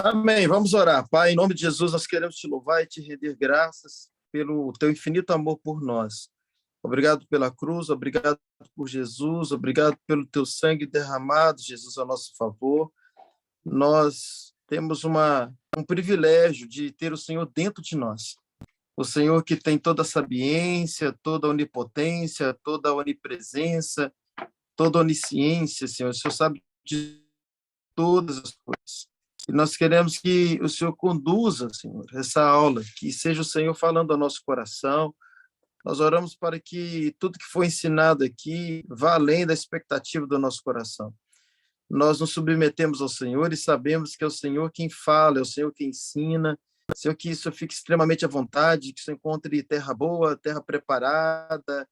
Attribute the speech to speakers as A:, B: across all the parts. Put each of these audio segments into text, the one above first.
A: Amém. Vamos orar. Pai, em nome de Jesus, nós queremos te louvar e te render graças pelo teu infinito amor por nós. Obrigado pela cruz, obrigado por Jesus, obrigado pelo teu sangue derramado, Jesus, a nosso favor. Nós temos um privilégio de ter o Senhor dentro de nós. O Senhor que tem toda a sabiência, toda a onipotência, toda a onipresença, toda a onisciência, Senhor. O Senhor sabe de todas as coisas. E nós queremos que o Senhor conduza, Senhor, essa aula, que seja o Senhor falando ao nosso coração. Nós oramos para que tudo que foi ensinado aqui vá além da expectativa do nosso coração. Nós nos submetemos ao Senhor e sabemos que é o Senhor quem fala, é o Senhor quem ensina. Senhor, que isso fique extremamente à vontade, que isso encontre terra boa, terra preparada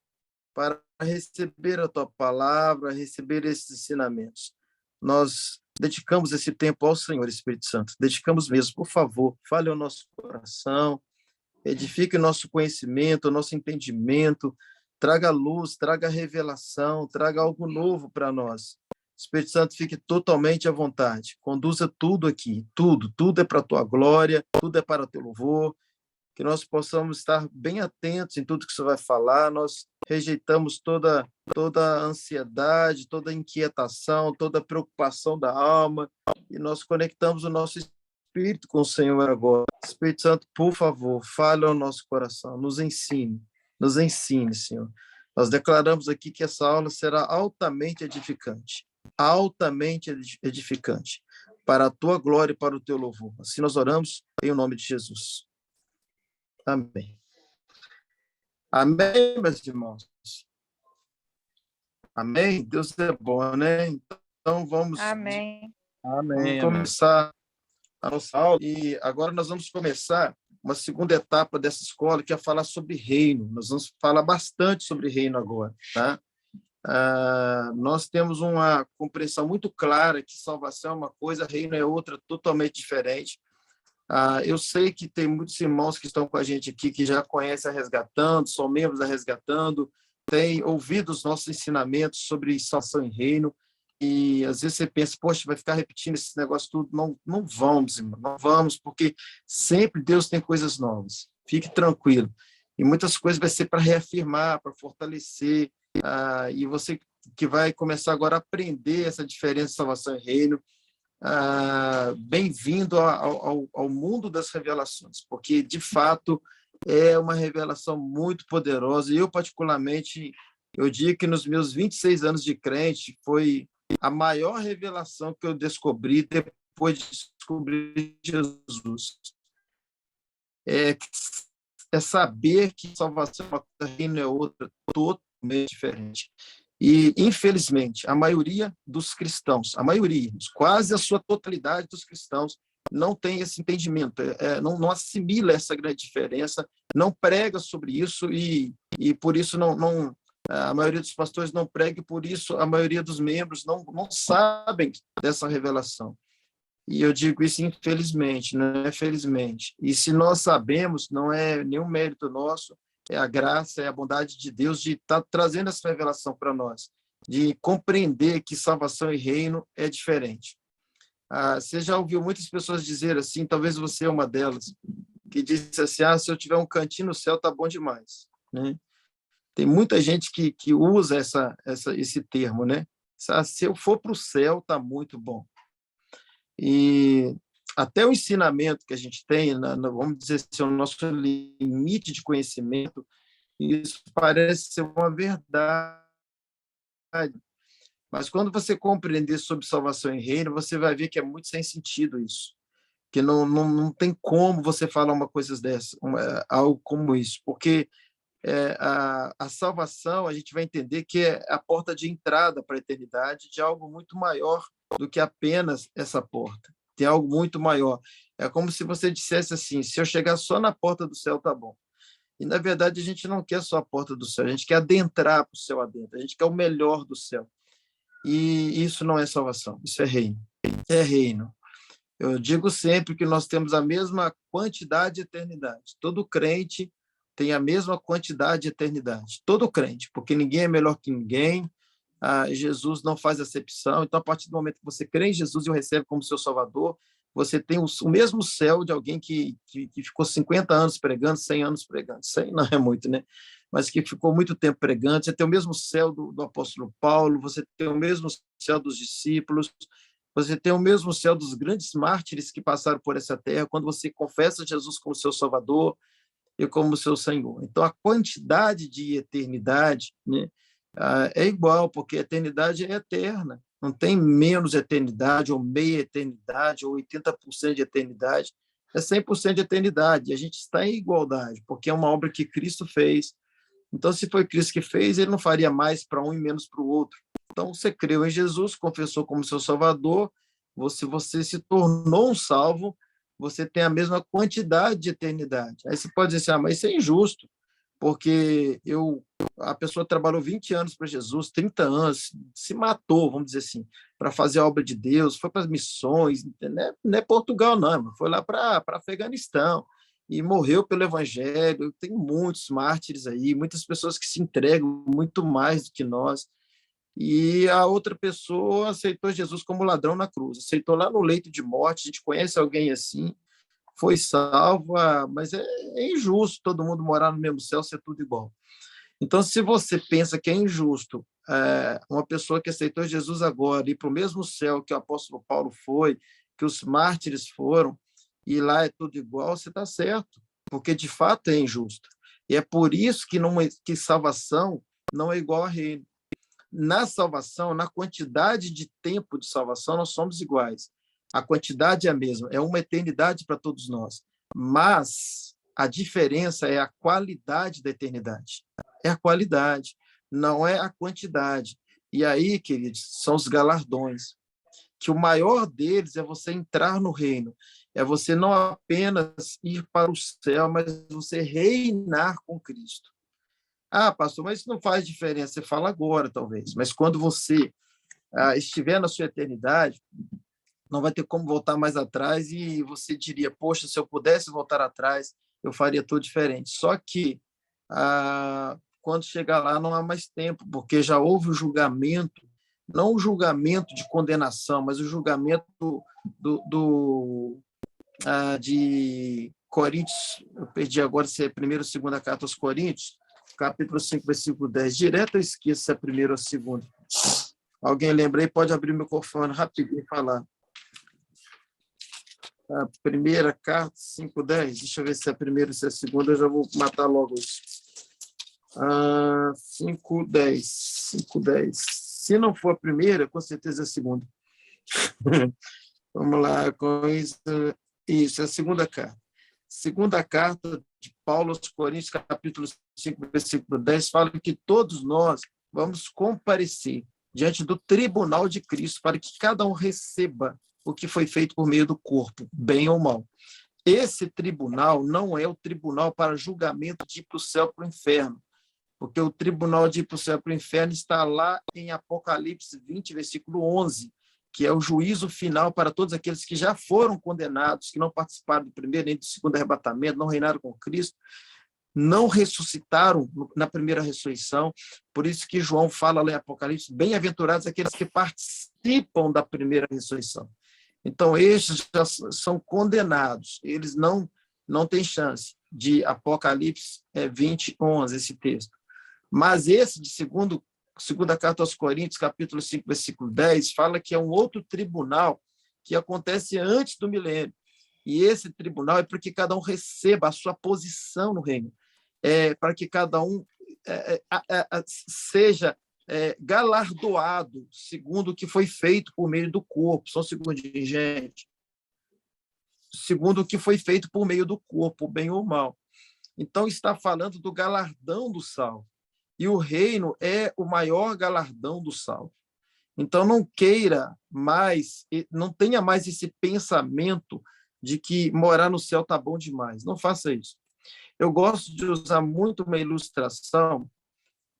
A: para receber a tua palavra, receber esses ensinamentos. Nós dedicamos esse tempo ao Senhor, Espírito Santo. Dedicamos mesmo, por favor, fale ao nosso coração, edifique o nosso conhecimento, o nosso entendimento, traga luz, traga revelação, traga algo novo para nós. Espírito Santo, fique totalmente à vontade. Conduza tudo aqui, tudo é para a tua glória, tudo é para o teu louvor, que nós possamos estar bem atentos em tudo que você vai falar. Nós rejeitamos toda ansiedade, toda inquietação, toda preocupação da alma, e nós conectamos o nosso espírito com o Senhor agora. Espírito Santo, por favor, fale ao nosso coração, nos ensine, Senhor. Nós declaramos aqui que essa aula será altamente edificante para a tua glória e para o teu louvor. Assim nós oramos em nome de Jesus. Amém. Amém, meus irmãos. Amém? Deus é bom, né? Então vamos começar a nossa aula. E agora nós vamos começar uma segunda etapa dessa escola, que é falar sobre reino. Nós vamos falar bastante sobre reino agora, tá? Nós temos uma compreensão muito clara que salvação é uma coisa, reino é outra, totalmente diferente. Eu sei que tem muitos irmãos que estão com a gente aqui que já conhecem a Resgatando, são membros da Resgatando, têm ouvido os nossos ensinamentos sobre salvação e reino, e às vezes você pensa, poxa, vai ficar repetindo esse negócio tudo. Não vamos, irmão, não vamos, porque sempre Deus tem coisas novas. Fique tranquilo. E muitas coisas vai ser para reafirmar, para fortalecer, e você que vai começar agora a aprender essa diferença de salvação e reino, bem-vindo ao mundo das revelações, porque, de fato, é uma revelação muito poderosa. E eu, particularmente, eu digo que nos meus 26 anos de crente, foi a maior revelação que eu descobri depois de descobrir Jesus. É saber que salvação é uma coisa, reino é outra, totalmente diferente. E, infelizmente, a maioria dos cristãos, quase a sua totalidade dos cristãos, não tem esse entendimento, não assimila essa grande diferença, não prega sobre isso, e por isso a maioria dos pastores não prega, e por isso a maioria dos membros não sabem dessa revelação. E eu digo isso infelizmente, não é felizmente. E se nós sabemos, não é nenhum mérito nosso, é a graça, é a bondade de Deus de estar trazendo essa revelação para nós, de compreender que salvação e reino é diferente. Você já ouviu muitas pessoas dizer assim, talvez você é uma delas, que disse assim, se eu tiver um cantinho no céu, tá bom demais, né? Tem muita gente que usa esse termo, né? Se eu for para o céu, tá muito bom. E até o ensinamento que a gente tem, vamos dizer assim, o nosso limite de conhecimento, isso parece ser uma verdade. Mas quando você compreender sobre salvação e reino, você vai ver que é muito sem sentido isso. Que não tem como você falar uma coisa dessa, algo como isso, porque a salvação, a gente vai entender que é a porta de entrada para a eternidade de algo muito maior do que apenas essa porta. Tem algo muito maior. É como se você dissesse assim, se eu chegar só na porta do céu, tá bom. E, na verdade, a gente não quer só a porta do céu, a gente quer adentrar para o céu adentro, a gente quer o melhor do céu. E isso não é salvação, isso é reino. É reino. Eu digo sempre que nós temos a mesma quantidade de eternidade. Todo crente tem a mesma quantidade de eternidade. Todo crente, porque ninguém é melhor que ninguém. Jesus não faz acepção. Então, a partir do momento que você crê em Jesus e o recebe como seu Salvador, você tem o mesmo céu de alguém que ficou 50 anos pregando, 100 anos pregando. 100 não é muito, né? Mas que ficou muito tempo pregando. Você tem o mesmo céu do apóstolo Paulo, você tem o mesmo céu dos discípulos, você tem o mesmo céu dos grandes mártires que passaram por essa terra, quando você confessa Jesus como seu Salvador e como seu Senhor. Então, a quantidade de eternidade, né, é igual, porque a eternidade é eterna. Não tem menos eternidade, ou meia eternidade, ou 80% de eternidade. É 100% de eternidade. E a gente está em igualdade, porque é uma obra que Cristo fez. Então, se foi Cristo que fez, ele não faria mais para um e menos para o outro. Então, você creu em Jesus, confessou como seu Salvador, você se tornou um salvo, você tem a mesma quantidade de eternidade. Aí você pode dizer assim, mas isso é injusto, porque a pessoa trabalhou 20 anos para Jesus, 30 anos, se matou, vamos dizer assim, para fazer a obra de Deus, foi para as missões, não é Portugal, não, foi lá para Afeganistão, e morreu pelo Evangelho. Tem muitos mártires aí, muitas pessoas que se entregam muito mais do que nós. E a outra pessoa aceitou Jesus como ladrão na cruz, aceitou lá no leito de morte. A gente conhece alguém assim, foi salva, mas é injusto todo mundo morar no mesmo céu, ser tudo igual. Então, se você pensa que é injusto uma pessoa que aceitou Jesus agora ir para o mesmo céu que o apóstolo Paulo foi, que os mártires foram, e lá é tudo igual, você está certo, porque de fato é injusto. E é por isso que salvação não é igual a reino. Na salvação, na quantidade de tempo de salvação, nós somos iguais. A quantidade é a mesma, é uma eternidade para todos nós. Mas a diferença é a qualidade da eternidade. É a qualidade, não é a quantidade. E aí, queridos, são os galardões, que o maior deles é você entrar no reino, é você não apenas ir para o céu, mas você reinar com Cristo. Ah, pastor, mas isso não faz diferença. Você fala agora, talvez, mas quando você estiver na sua eternidade, não vai ter como voltar mais atrás e você diria, poxa, se eu pudesse voltar atrás, eu faria tudo diferente. Só que quando chegar lá não há mais tempo, porque já houve o julgamento, não o julgamento de condenação, mas o julgamento de Coríntios, eu perdi agora se é 1ª ou 2ª carta aos Coríntios, capítulo 5, versículo 10, direto eu esqueço se é 1ª ou 2ª. Alguém lembra aí, pode abrir o microfone rapidinho e falar. A 1ª carta, 5:10, deixa eu ver se é a 1ª ou se é a 2ª, eu já vou matar logo isso. 5:10. Se não for a 1ª, com certeza é a 2ª. Vamos lá, com isso. Isso, é a 2ª carta. 2ª carta de Paulo aos Coríntios, capítulo 5, versículo 10, fala que todos nós vamos comparecer diante do tribunal de Cristo para que cada um receba o que foi feito por meio do corpo, bem ou mal. Esse tribunal não é o tribunal para julgamento de ir para o céu para o inferno, porque o tribunal de ir para o céu para o inferno está lá em Apocalipse 20, versículo 11, que é o juízo final para todos aqueles que já foram condenados, que não participaram do primeiro nem do segundo arrebatamento, não reinaram com Cristo, não ressuscitaram na primeira ressurreição. Por isso que João fala lá em Apocalipse, bem-aventurados aqueles que participam da primeira ressurreição. Então, estes já são condenados, eles não têm chance, de Apocalipse 20, 11, esse texto. Mas esse de 2ª carta aos Coríntios, capítulo 5, versículo 10, fala que é um outro tribunal que acontece antes do milênio. E esse tribunal é para que cada um receba a sua posição no reino, para que cada um seja galardoado segundo o que foi feito por meio do corpo. Só um segundinho, gente. Segundo o que foi feito por meio do corpo, bem ou mal. Então, está falando do galardão do salvo. E o reino é o maior galardão do salvo. Então, não queira mais, não tenha mais esse pensamento de que morar no céu está bom demais. Não faça isso. Eu gosto de usar muito uma ilustração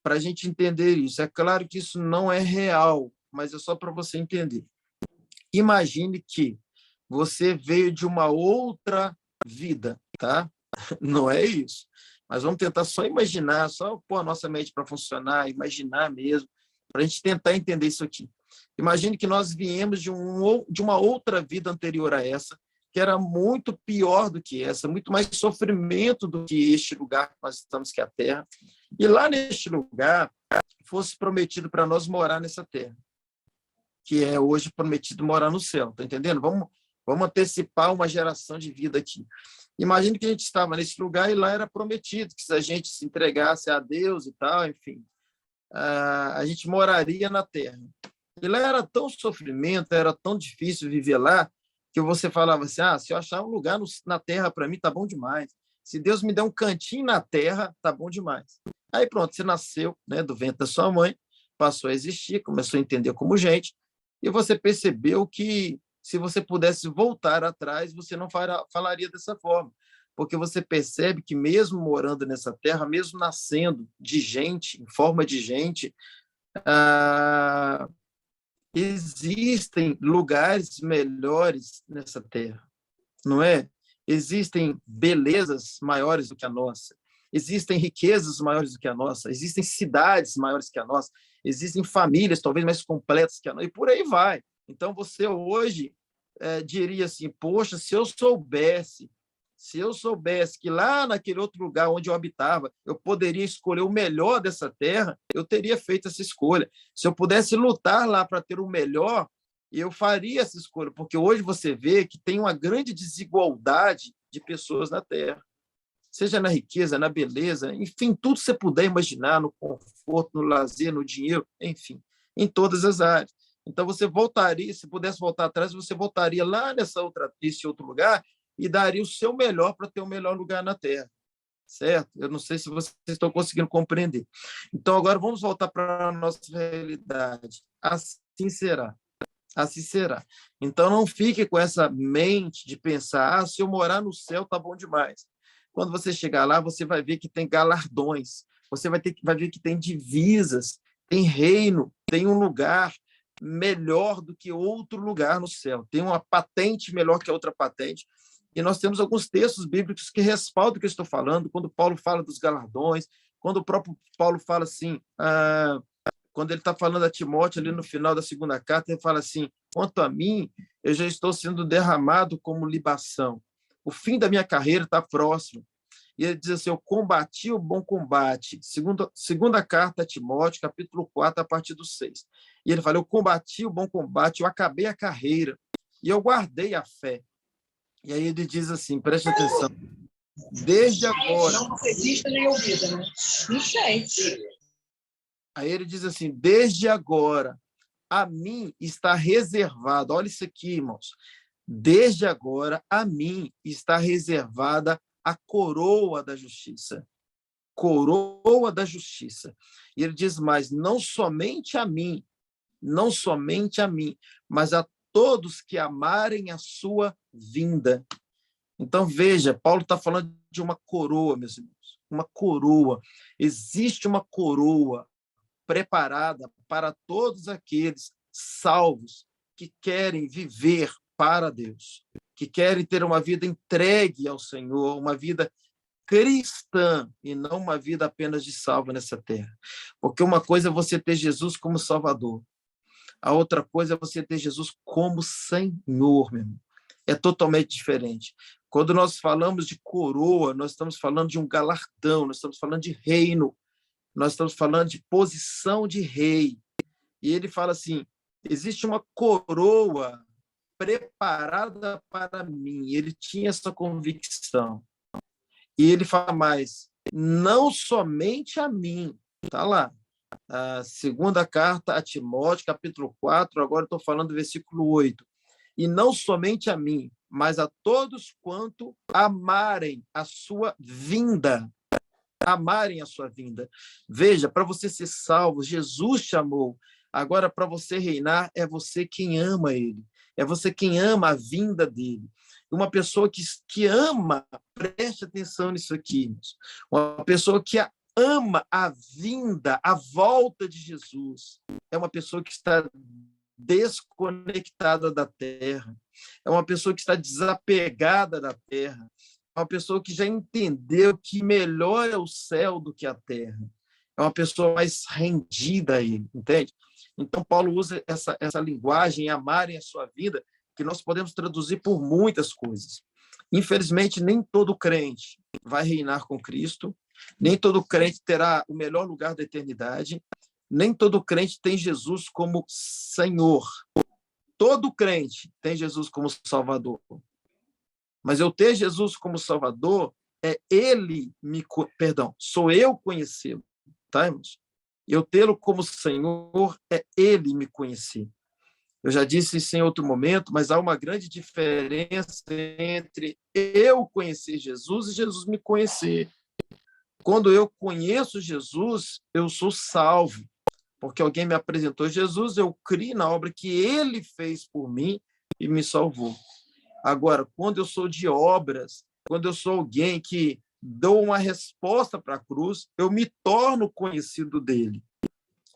A: para a gente entender isso. É claro que isso não é real, mas é só para você entender. Imagine que você veio de uma outra vida, tá? Não é isso. Mas vamos tentar só imaginar, só pôr a nossa mente para funcionar, imaginar mesmo, para a gente tentar entender isso aqui. Imagine que nós viemos de uma outra vida anterior a essa, que era muito pior do que essa, muito mais sofrimento do que este lugar que nós estamos, que é a terra. E lá neste lugar, fosse prometido para nós morar nessa terra, que é hoje prometido morar no céu, tá entendendo? Vamos antecipar uma geração de vida aqui. Imagine que a gente estava nesse lugar e lá era prometido que se a gente se entregasse a Deus e tal, enfim, a gente moraria na terra. E lá era tão sofrimento, era tão difícil viver lá, que você falava assim, se eu achar um lugar na terra para mim, tá bom demais. Se Deus me der um cantinho na terra, tá bom demais. Aí pronto, você nasceu, né, do ventre da sua mãe, passou a existir, começou a entender como gente, e você percebeu que se você pudesse voltar atrás, você não falaria dessa forma, porque você percebe que mesmo morando nessa terra, mesmo nascendo de gente, em forma de gente, existem lugares melhores nessa terra, não é? Existem belezas maiores do que a nossa, existem riquezas maiores do que a nossa, existem cidades maiores que a nossa, existem famílias talvez mais completas que a nossa, e por aí vai. Então, você hoje diria assim, poxa, se eu soubesse que lá naquele outro lugar onde eu habitava, eu poderia escolher o melhor dessa terra, eu teria feito essa escolha. Se eu pudesse lutar lá para ter o melhor, eu faria essa escolha, porque hoje você vê que tem uma grande desigualdade de pessoas na terra, seja na riqueza, na beleza, enfim, tudo que você puder imaginar, no conforto, no lazer, no dinheiro, enfim, em todas as áreas. Então, você voltaria, se pudesse voltar atrás, você voltaria lá nesse outro lugar e daria o seu melhor para ter o melhor lugar na Terra, certo? Eu não sei se vocês estão conseguindo compreender. Então, agora vamos voltar para a nossa realidade. Assim será. Assim será. Então, não fique com essa mente de pensar, se eu morar no céu, tá bom demais. Quando você chegar lá, você vai ver que tem galardões, você vai ver que tem divisas, tem reino, tem um lugar melhor do que outro lugar no céu, tem uma patente melhor que a outra patente. E nós temos alguns textos bíblicos que respaldam o que eu estou falando, quando Paulo fala dos galardões, quando o próprio Paulo fala assim, quando ele está falando a Timóteo ali no final da segunda carta, ele fala assim, quanto a mim, eu já estou sendo derramado como libação. O fim da minha carreira está próximo. E ele diz assim, eu combati o bom combate. Segunda carta a Timóteo, capítulo 4, a partir do 6. E ele fala, eu combati o bom combate, eu acabei a carreira, e eu guardei a fé. E aí ele diz assim, preste atenção, desde agora...
B: Não foi vista nem ouvida, né? Não sei.
A: Aí ele diz assim, desde agora, a mim está reservado, olha isso aqui, irmãos, desde agora, a mim está reservada a coroa da justiça. Coroa da justiça. E ele diz mais, não somente a mim, mas a todos que amarem a sua vinda. Então, veja, Paulo está falando de uma coroa, meus irmãos, uma coroa. Existe uma coroa preparada para todos aqueles salvos que querem viver para Deus, que querem ter uma vida entregue ao Senhor, uma vida cristã e não uma vida apenas de salvo nessa terra. Porque uma coisa é você ter Jesus como Salvador, a outra coisa é você ter Jesus como Senhor, meu irmão. É totalmente diferente. Quando nós falamos de coroa, nós estamos falando de um galardão, nós estamos falando de reino, nós estamos falando de posição de rei. E ele fala assim, existe uma coroa preparada para mim. Ele tinha essa convicção. E ele fala mais, não somente a mim, está lá, a segunda carta a Timóteo, capítulo 4, agora estou falando do versículo 8, e não somente a mim, mas a todos quanto amarem a sua vinda, amarem a sua vinda. Veja, para você ser salvo, Jesus te amou, agora para você reinar, é você quem ama ele, é você quem ama a vinda dele. Uma pessoa que ama, preste atenção nisso aqui, uma pessoa que ama a vinda, a volta de Jesus, é uma pessoa que está desconectada da terra, é uma pessoa que está desapegada da terra, é uma pessoa que já entendeu que melhor é o céu do que a terra, é uma pessoa mais rendida a ele, entende? Então, Paulo usa essa linguagem, amarem a sua vida, que nós podemos traduzir por muitas coisas. Infelizmente, nem todo crente vai reinar com Cristo, nem todo crente terá o melhor lugar da eternidade, nem todo crente tem Jesus como Senhor. Todo crente tem Jesus como Salvador. Mas eu ter Jesus como Salvador é sou eu conhecê-lo, tá, irmãos? Eu tê-lo como Senhor é ele me conhecer. Eu já disse isso em outro momento, mas há uma grande diferença entre eu conhecer Jesus e Jesus me conhecer. Quando eu conheço Jesus, eu sou salvo, porque alguém me apresentou Jesus, eu criei na obra que ele fez por mim e me salvou. Agora, quando eu sou de obras, quando eu sou alguém que dou uma resposta para a cruz, eu me torno conhecido dele.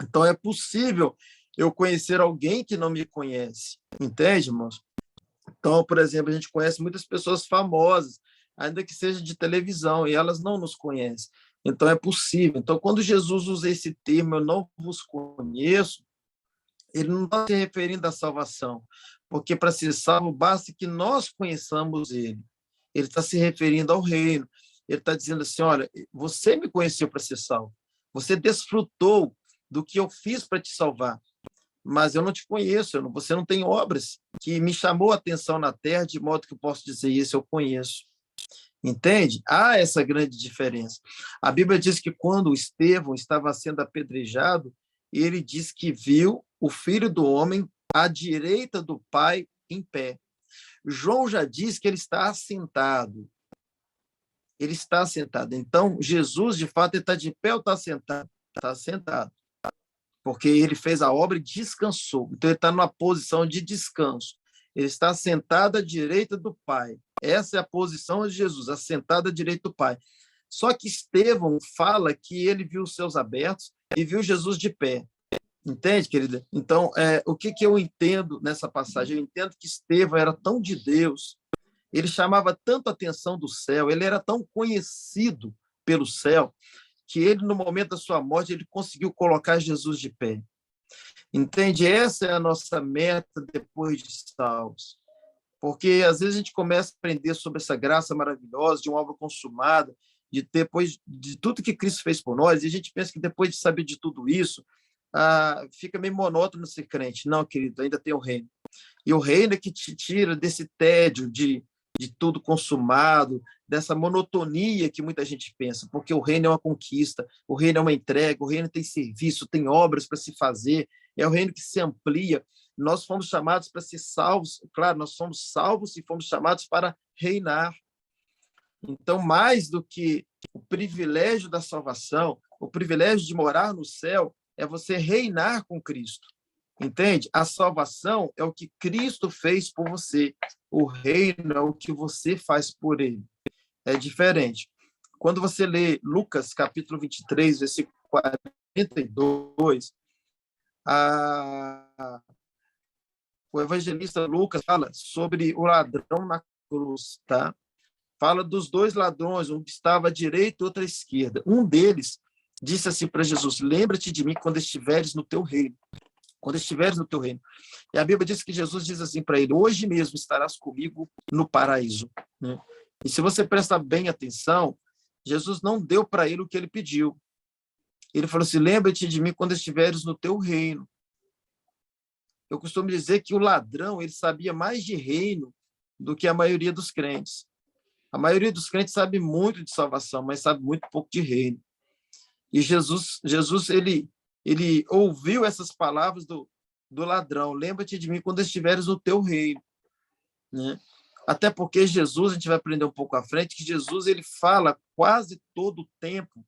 A: Então, é possível eu conhecer alguém que não me conhece. Entende, irmãos? Então, por exemplo, a gente conhece muitas pessoas famosas, ainda que seja de televisão, e elas não nos conhecem. Então, é possível. Então, quando Jesus usa esse termo, eu não vos conheço, ele não está se referindo à salvação, porque para ser salvo basta que nós conheçamos ele. Ele está se referindo ao reino. Ele está dizendo assim, olha, você me conheceu para ser salvo. Você desfrutou do que eu fiz para te salvar, mas eu não te conheço, você não tem obras que me chamou a atenção na terra, de modo que eu posso dizer isso, eu conheço. Entende? Há essa grande diferença. A Bíblia diz que quando Estevão estava sendo apedrejado, ele diz que viu o Filho do Homem à direita do Pai em pé. João já diz que ele está assentado. Ele está sentado. Então, Jesus, de fato, ele está de pé ou está sentado? Está sentado. Porque ele fez a obra e descansou. Então, ele está numa posição de descanso. Ele está sentado à direita do Pai. Essa é a posição de Jesus, assentado à direita do Pai. Só que Estevão fala que ele viu os céus abertos e viu Jesus de pé. Entende, querida? Então, o que eu entendo nessa passagem? Eu entendo que Estevão era tão de Deus, ele chamava tanto a atenção do céu, ele era tão conhecido pelo céu, que ele, no momento da sua morte, ele conseguiu colocar Jesus de pé. Entende? Essa é a nossa meta depois de salvos. Porque, às vezes, a gente começa a aprender sobre essa graça maravilhosa, de uma obra consumada, depois de tudo que Cristo fez por nós, e a gente pensa que depois de saber de tudo isso, fica meio monótono ser crente. Não, querido, ainda tem o reino. E o reino é que te tira desse tédio de tudo consumado, dessa monotonia que muita gente pensa, porque o reino é uma conquista, o reino é uma entrega, o reino tem serviço, tem obras para se fazer, é o reino que se amplia. Nós fomos chamados para ser salvos, claro, nós somos salvos e fomos chamados para reinar. Então, mais do que o privilégio da salvação, o privilégio de morar no céu, é você reinar com Cristo. Entende? A salvação é o que Cristo fez por você. O reino é o que você faz por ele. É diferente. Quando você lê Lucas, capítulo 23, versículo 42, o evangelista Lucas fala sobre o ladrão na cruz, tá? Fala dos dois ladrões, um que estava à direita e outro à esquerda. Um deles disse assim para Jesus: lembra-te de mim quando estiveres no teu reino. Quando estiveres no teu reino. E a Bíblia diz que Jesus diz assim para ele: hoje mesmo estarás comigo no paraíso. Né? E se você prestar bem atenção, Jesus não deu para ele o que ele pediu. Ele falou assim: lembra-te de mim quando estiveres no teu reino. Eu costumo dizer que o ladrão, ele sabia mais de reino do que a maioria dos crentes. A maioria dos crentes sabe muito de salvação, mas sabe muito pouco de reino. E Jesus ele ouviu essas palavras do ladrão: lembra-te de mim quando estiveres no teu reino. Né? Até porque Jesus, a gente vai aprender um pouco à frente, que Jesus ele fala quase todo o tempo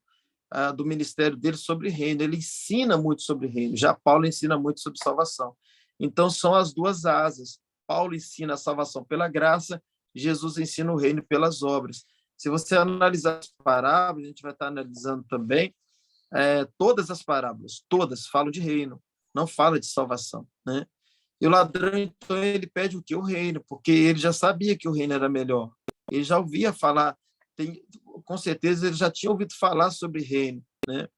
A: do ministério dele sobre reino. Ele ensina muito sobre reino. Já Paulo ensina muito sobre salvação. Então, são as duas asas. Paulo ensina a salvação pela graça, Jesus ensina o reino pelas obras. Se você analisar as parábolas, a gente vai estar analisando também, todas as parábolas, todas falam de reino, não fala de salvação. Né? E o ladrão, então, ele pede o quê? O reino, porque ele já sabia que o reino era melhor. Ele já ouvia falar, com certeza ele já tinha ouvido falar sobre reino. Né?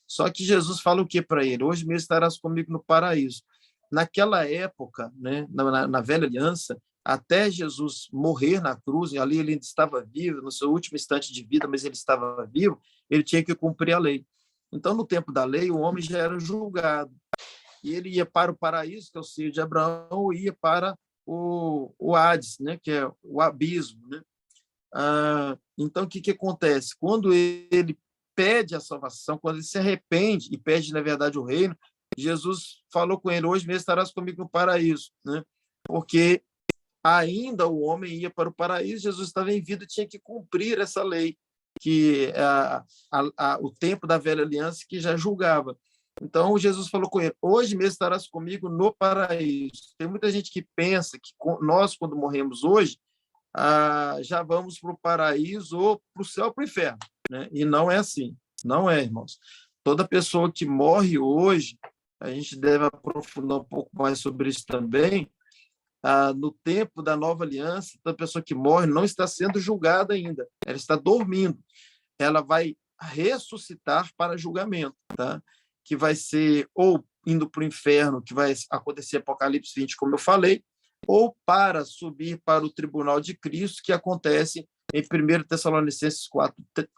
A: Só que Jesus fala o quê para ele? Hoje mesmo estarás comigo no paraíso. naquela época, né, na velha aliança, até Jesus morrer na cruz, e ali ele ainda estava vivo, no seu último instante de vida, mas ele estava vivo, ele tinha que cumprir a lei. Então, no tempo da lei, o homem já era julgado. E ele ia para o paraíso, que é o seio de Abraão, ou ia para o Hades, né, que é o abismo. Né? Então, o que acontece? Quando ele pede a salvação, quando ele se arrepende e pede, na verdade, o reino, Jesus falou com ele: hoje mesmo estarás comigo no paraíso. Né? Porque ainda o homem ia para o paraíso, Jesus estava em vida e tinha que cumprir essa lei, que é o tempo da velha aliança que já julgava. Então, Jesus falou com ele: hoje mesmo estarás comigo no paraíso. Tem muita gente que pensa que nós, quando morremos hoje, já vamos para o paraíso ou para o céu ou para o inferno. Né? E não é assim. Não é, irmãos. Toda pessoa que morre hoje, a gente deve aprofundar um pouco mais sobre isso também, no tempo da nova aliança, toda pessoa que morre não está sendo julgada ainda, ela está dormindo. Ela vai ressuscitar para julgamento, tá? Que vai ser ou indo para o inferno, que vai acontecer Apocalipse 20, como eu falei, ou para subir para o tribunal de Cristo, que acontece em 1 Tessalonicenses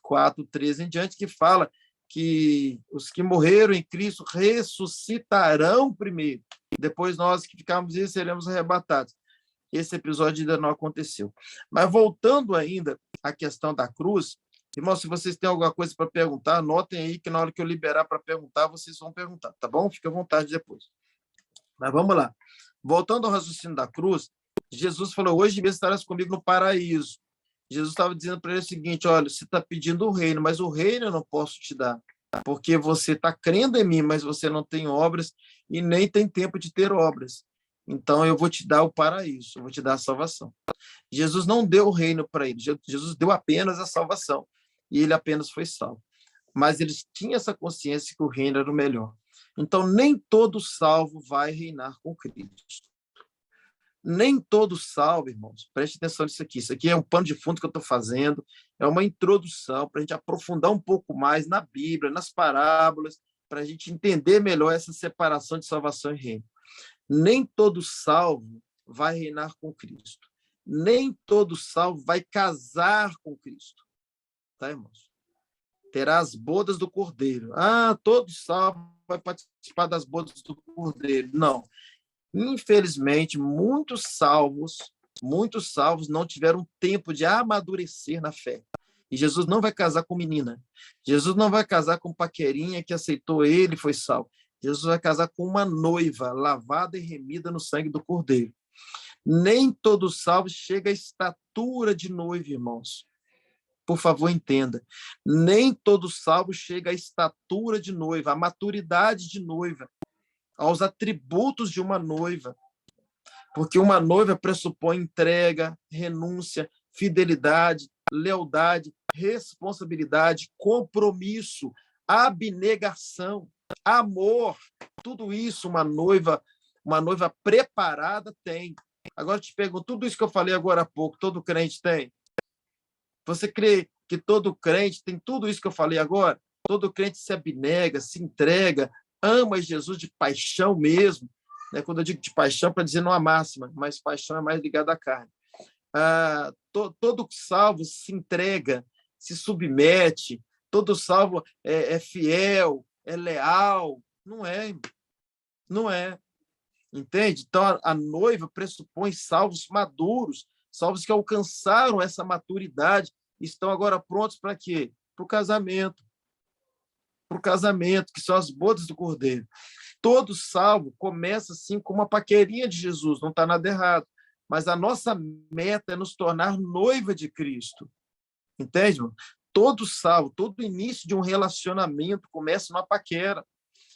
A: 4, 13 em diante, que fala que os que morreram em Cristo ressuscitarão primeiro. Depois nós que ficarmos vivos seremos arrebatados. Esse episódio ainda não aconteceu. Mas voltando ainda à questão da cruz, irmãos, se vocês têm alguma coisa para perguntar, anotem aí que na hora que eu liberar para perguntar, vocês vão perguntar, tá bom? Fique à vontade depois. Mas vamos lá. Voltando ao raciocínio da cruz, Jesus falou: hoje mesmo estarás comigo no paraíso. Jesus estava dizendo para ele o seguinte: olha, você está pedindo o reino, mas o reino eu não posso te dar, porque você está crendo em mim, mas você não tem obras e nem tem tempo de ter obras. Então eu vou te dar o paraíso, eu vou te dar a salvação. Jesus não deu o reino para ele, Jesus deu apenas a salvação, e ele apenas foi salvo. Mas eles tinham essa consciência que o reino era o melhor. Então, nem todo salvo vai reinar com Cristo. Nem todo salvo, irmãos, preste atenção nisso aqui. Isso aqui é um pano de fundo que eu estou fazendo, é uma introdução para a gente aprofundar um pouco mais na Bíblia, nas parábolas, para a gente entender melhor essa separação de salvação e reino. Nem todo salvo vai reinar com Cristo. Nem todo salvo vai casar com Cristo. Tá, irmãos? Terá as bodas do Cordeiro. Todo salvo vai participar das bodas do Cordeiro. Não. Infelizmente, muitos salvos não tiveram tempo de amadurecer na fé. E Jesus não vai casar com menina. Jesus não vai casar com paquerinha que aceitou ele e foi salvo. Jesus vai casar com uma noiva lavada e remida no sangue do Cordeiro. Nem todo salvo chega à estatura de noiva, irmãos. Por favor, entenda. Nem todo salvo chega à estatura de noiva, à maturidade de noiva, aos atributos de uma noiva. Porque uma noiva pressupõe entrega, renúncia, fidelidade, lealdade, responsabilidade, compromisso, abnegação, amor. Tudo isso uma noiva preparada tem. Agora eu te pergunto, tudo isso que eu falei agora há pouco, todo crente tem? Você crê que todo crente tem tudo isso que eu falei agora? Todo crente se abnega, se entrega, ama Jesus de paixão mesmo. Né? Quando eu digo de paixão, para dizer não a máxima, mas paixão é mais ligada à carne. Todo salvo se entrega, se submete, todo salvo é fiel, é leal. Não é, irmão. Não é. Entende? Então, a noiva pressupõe salvos maduros, salvos que alcançaram essa maturidade e estão agora prontos para quê? Para o casamento. Para o casamento, que são as bodas do Cordeiro. Todo salvo começa assim com uma paquerinha de Jesus, não está nada errado. Mas a nossa meta é nos tornar noiva de Cristo. Entende, irmão? Todo salvo, todo início de um relacionamento começa numa paquera.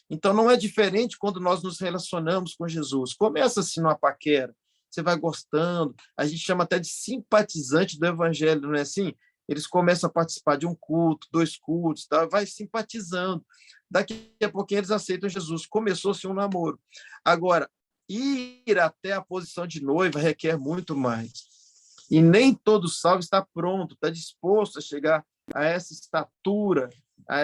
A: Então, não é diferente quando nós nos relacionamos com Jesus. Começa assim numa paquera, você vai gostando, a gente chama até de simpatizante do evangelho, não é assim? Eles começam a participar de um culto, 2 cultos, tá? Vai simpatizando. Daqui a pouquinho eles aceitam Jesus. Começou-se um namoro. Agora, ir até a posição de noiva requer muito mais. E nem todo salvo está pronto, está disposto a chegar a essa estatura, a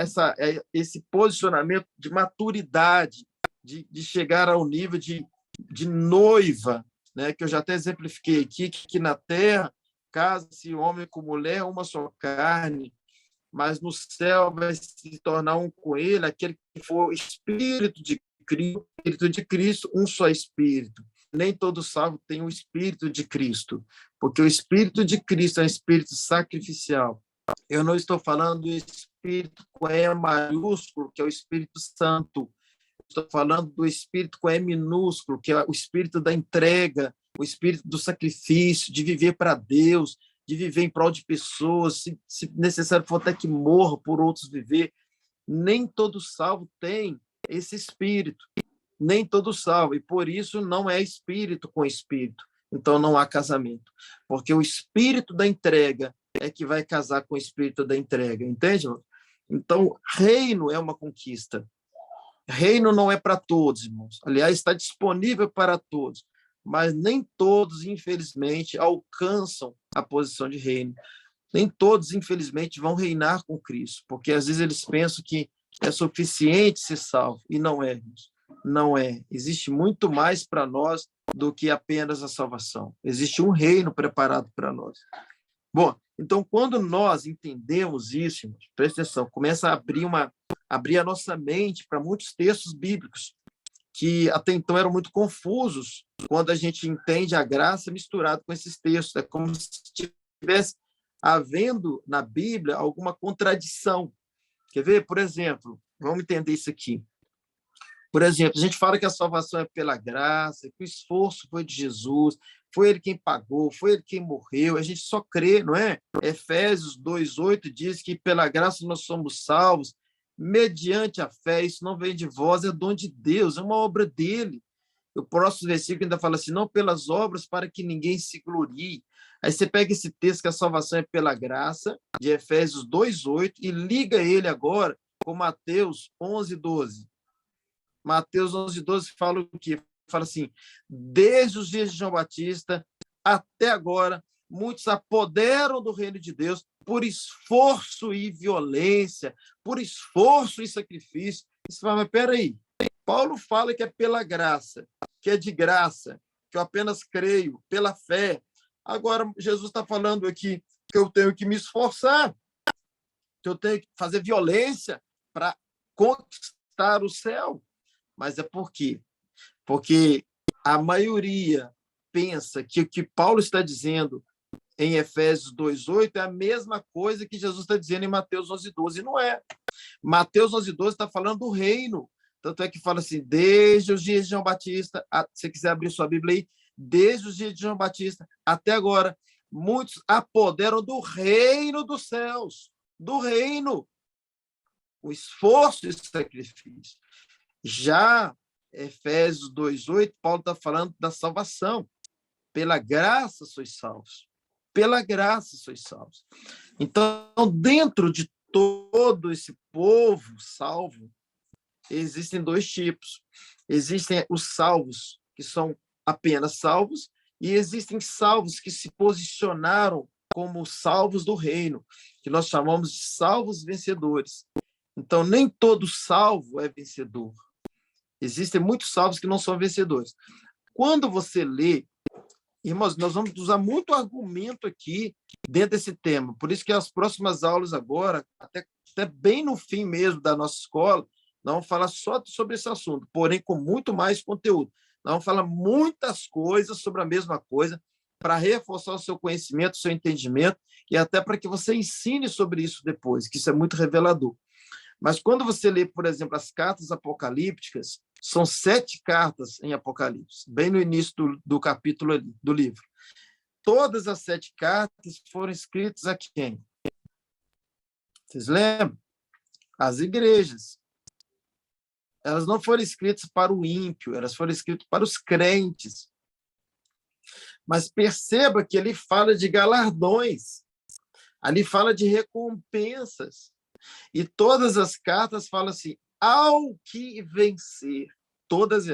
A: esse posicionamento de maturidade, de chegar ao nível de de noiva, né, que eu já até exemplifiquei aqui, que na terra casa-se homem com mulher, uma só carne, mas no céu vai se tornar um com ele, aquele que for Espírito de Cristo, um só Espírito. Nem todo salvo tem o Espírito de Cristo, porque o Espírito de Cristo é um Espírito sacrificial. Eu não estou falando do Espírito com E maiúsculo, que é o Espírito Santo. Estou falando do Espírito com E minúsculo, que é o Espírito da entrega, o Espírito do sacrifício, de viver para Deus, de viver em prol de pessoas, se necessário for até que morra por outros viver. Nem todo salvo tem esse Espírito. Nem todo salvo, e por isso não é espírito com espírito. Então não há casamento, porque o espírito da entrega é que vai casar com o espírito da entrega, entende? Então, reino é uma conquista. Reino não é para todos, irmãos. Aliás, está disponível para todos, mas nem todos, infelizmente, alcançam a posição de reino. Nem todos, infelizmente, vão reinar com Cristo, porque às vezes eles pensam que é suficiente ser salvo, e não é, irmãos. Não é. Existe muito mais para nós do que apenas a salvação. Existe um reino preparado para nós. Bom, então, quando nós entendemos isso, irmãos, presta atenção, começa a abrir a nossa mente para muitos textos bíblicos que até então eram muito confusos quando a gente entende a graça misturado com esses textos. É como se estivesse havendo na Bíblia alguma contradição. Quer ver? Por exemplo, vamos entender isso aqui. Por exemplo, a gente fala que a salvação é pela graça, que o esforço foi de Jesus, foi ele quem pagou, foi ele quem morreu, a gente só crê, não é? Efésios 2:8 diz que pela graça nós somos salvos, mediante a fé, isso não vem de vós, é dom de Deus, é uma obra dele. O próximo versículo ainda fala assim, não pelas obras para que ninguém se glorie. Aí você pega esse texto que a salvação é pela graça, de Efésios 2:8, e liga ele agora com Mateus 11:12. Mateus 11:12 fala o quê? Fala assim, desde os dias de João Batista até agora, muitos apoderam do reino de Deus por esforço e violência, por esforço e sacrifício. Você fala, mas peraí, Paulo fala que é pela graça, que é de graça, que eu apenas creio, pela fé. Agora, Jesus está falando aqui que eu tenho que me esforçar, que eu tenho que fazer violência para conquistar o céu. Mas é por quê? Porque a maioria pensa que o que Paulo está dizendo em Efésios 2:8 é a mesma coisa que Jesus está dizendo em Mateus 11:12. Não é. Mateus 11:12 está falando do reino. Tanto é que fala assim, desde os dias de João Batista, se você quiser abrir sua Bíblia aí, desde os dias de João Batista até agora, muitos apoderam do reino dos céus, do reino. O esforço e o sacrifício. Já Efésios 2:8, Paulo está falando da salvação. Pela graça sois salvos. Pela graça sois salvos. Então, dentro de todo esse povo salvo, existem dois tipos. Existem os salvos, que são apenas salvos, e existem salvos que se posicionaram como salvos do reino, que nós chamamos de salvos vencedores. Então, nem todo salvo é vencedor. Existem muitos salvos que não são vencedores. Quando você lê, irmãos, nós vamos usar muito argumento aqui dentro desse tema. Por isso que as próximas aulas agora, até bem no fim mesmo da nossa escola, nós vamos falar só sobre esse assunto, porém com muito mais conteúdo. Nós vamos falar muitas coisas sobre a mesma coisa para reforçar o seu conhecimento, o seu entendimento e até para que você ensine sobre isso depois, que isso é muito revelador. Mas quando você lê, por exemplo, as cartas apocalípticas, são 7 cartas em Apocalipse, bem no início do capítulo ali, do livro. Todas as 7 cartas foram escritas a quem? Vocês lembram? As igrejas. Elas não foram escritas para o ímpio, elas foram escritas para os crentes. Mas perceba que ele fala de galardões, ali fala de recompensas. E todas as cartas falam assim, ao que vencer, todas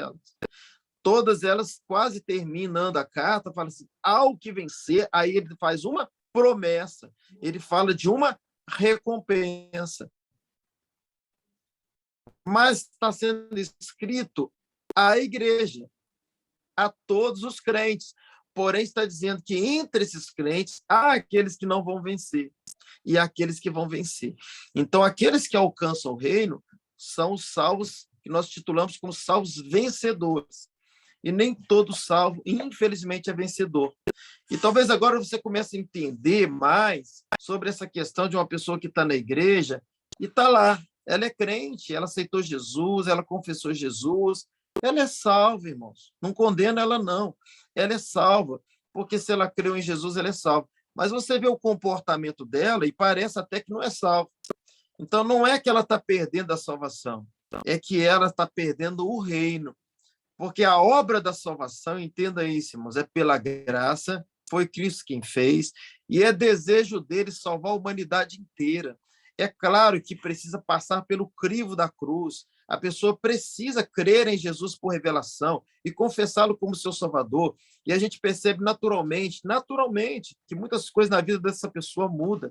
A: elas quase terminando a carta, fala assim, ao que vencer, aí ele faz uma promessa, ele fala de uma recompensa. Mas está sendo escrito à igreja. a todos os crentes. Porém, está dizendo que entre esses crentes há aqueles que não vão vencer e aqueles que vão vencer. Então, aqueles que alcançam o reino são os salvos, que nós titulamos como salvos vencedores. E nem todo salvo, infelizmente, é vencedor. E talvez agora você comece a entender mais sobre essa questão de uma pessoa que está na igreja e está lá. Ela é crente, ela aceitou Jesus, ela confessou Jesus, ela é salva, irmãos. Não condena ela, não. Ela é salva, porque se ela creu em Jesus, ela é salva. Mas você vê o comportamento dela e parece até que não é salva. Então, não é que ela está perdendo a salvação, é que ela está perdendo o reino. Porque a obra da salvação, entenda isso, irmãos, é pela graça, foi Cristo quem fez, e é desejo dele salvar a humanidade inteira. É claro que precisa passar pelo crivo da cruz. A pessoa precisa crer em Jesus por revelação e confessá-lo como seu Salvador. E a gente percebe naturalmente, que muitas coisas na vida dessa pessoa mudam.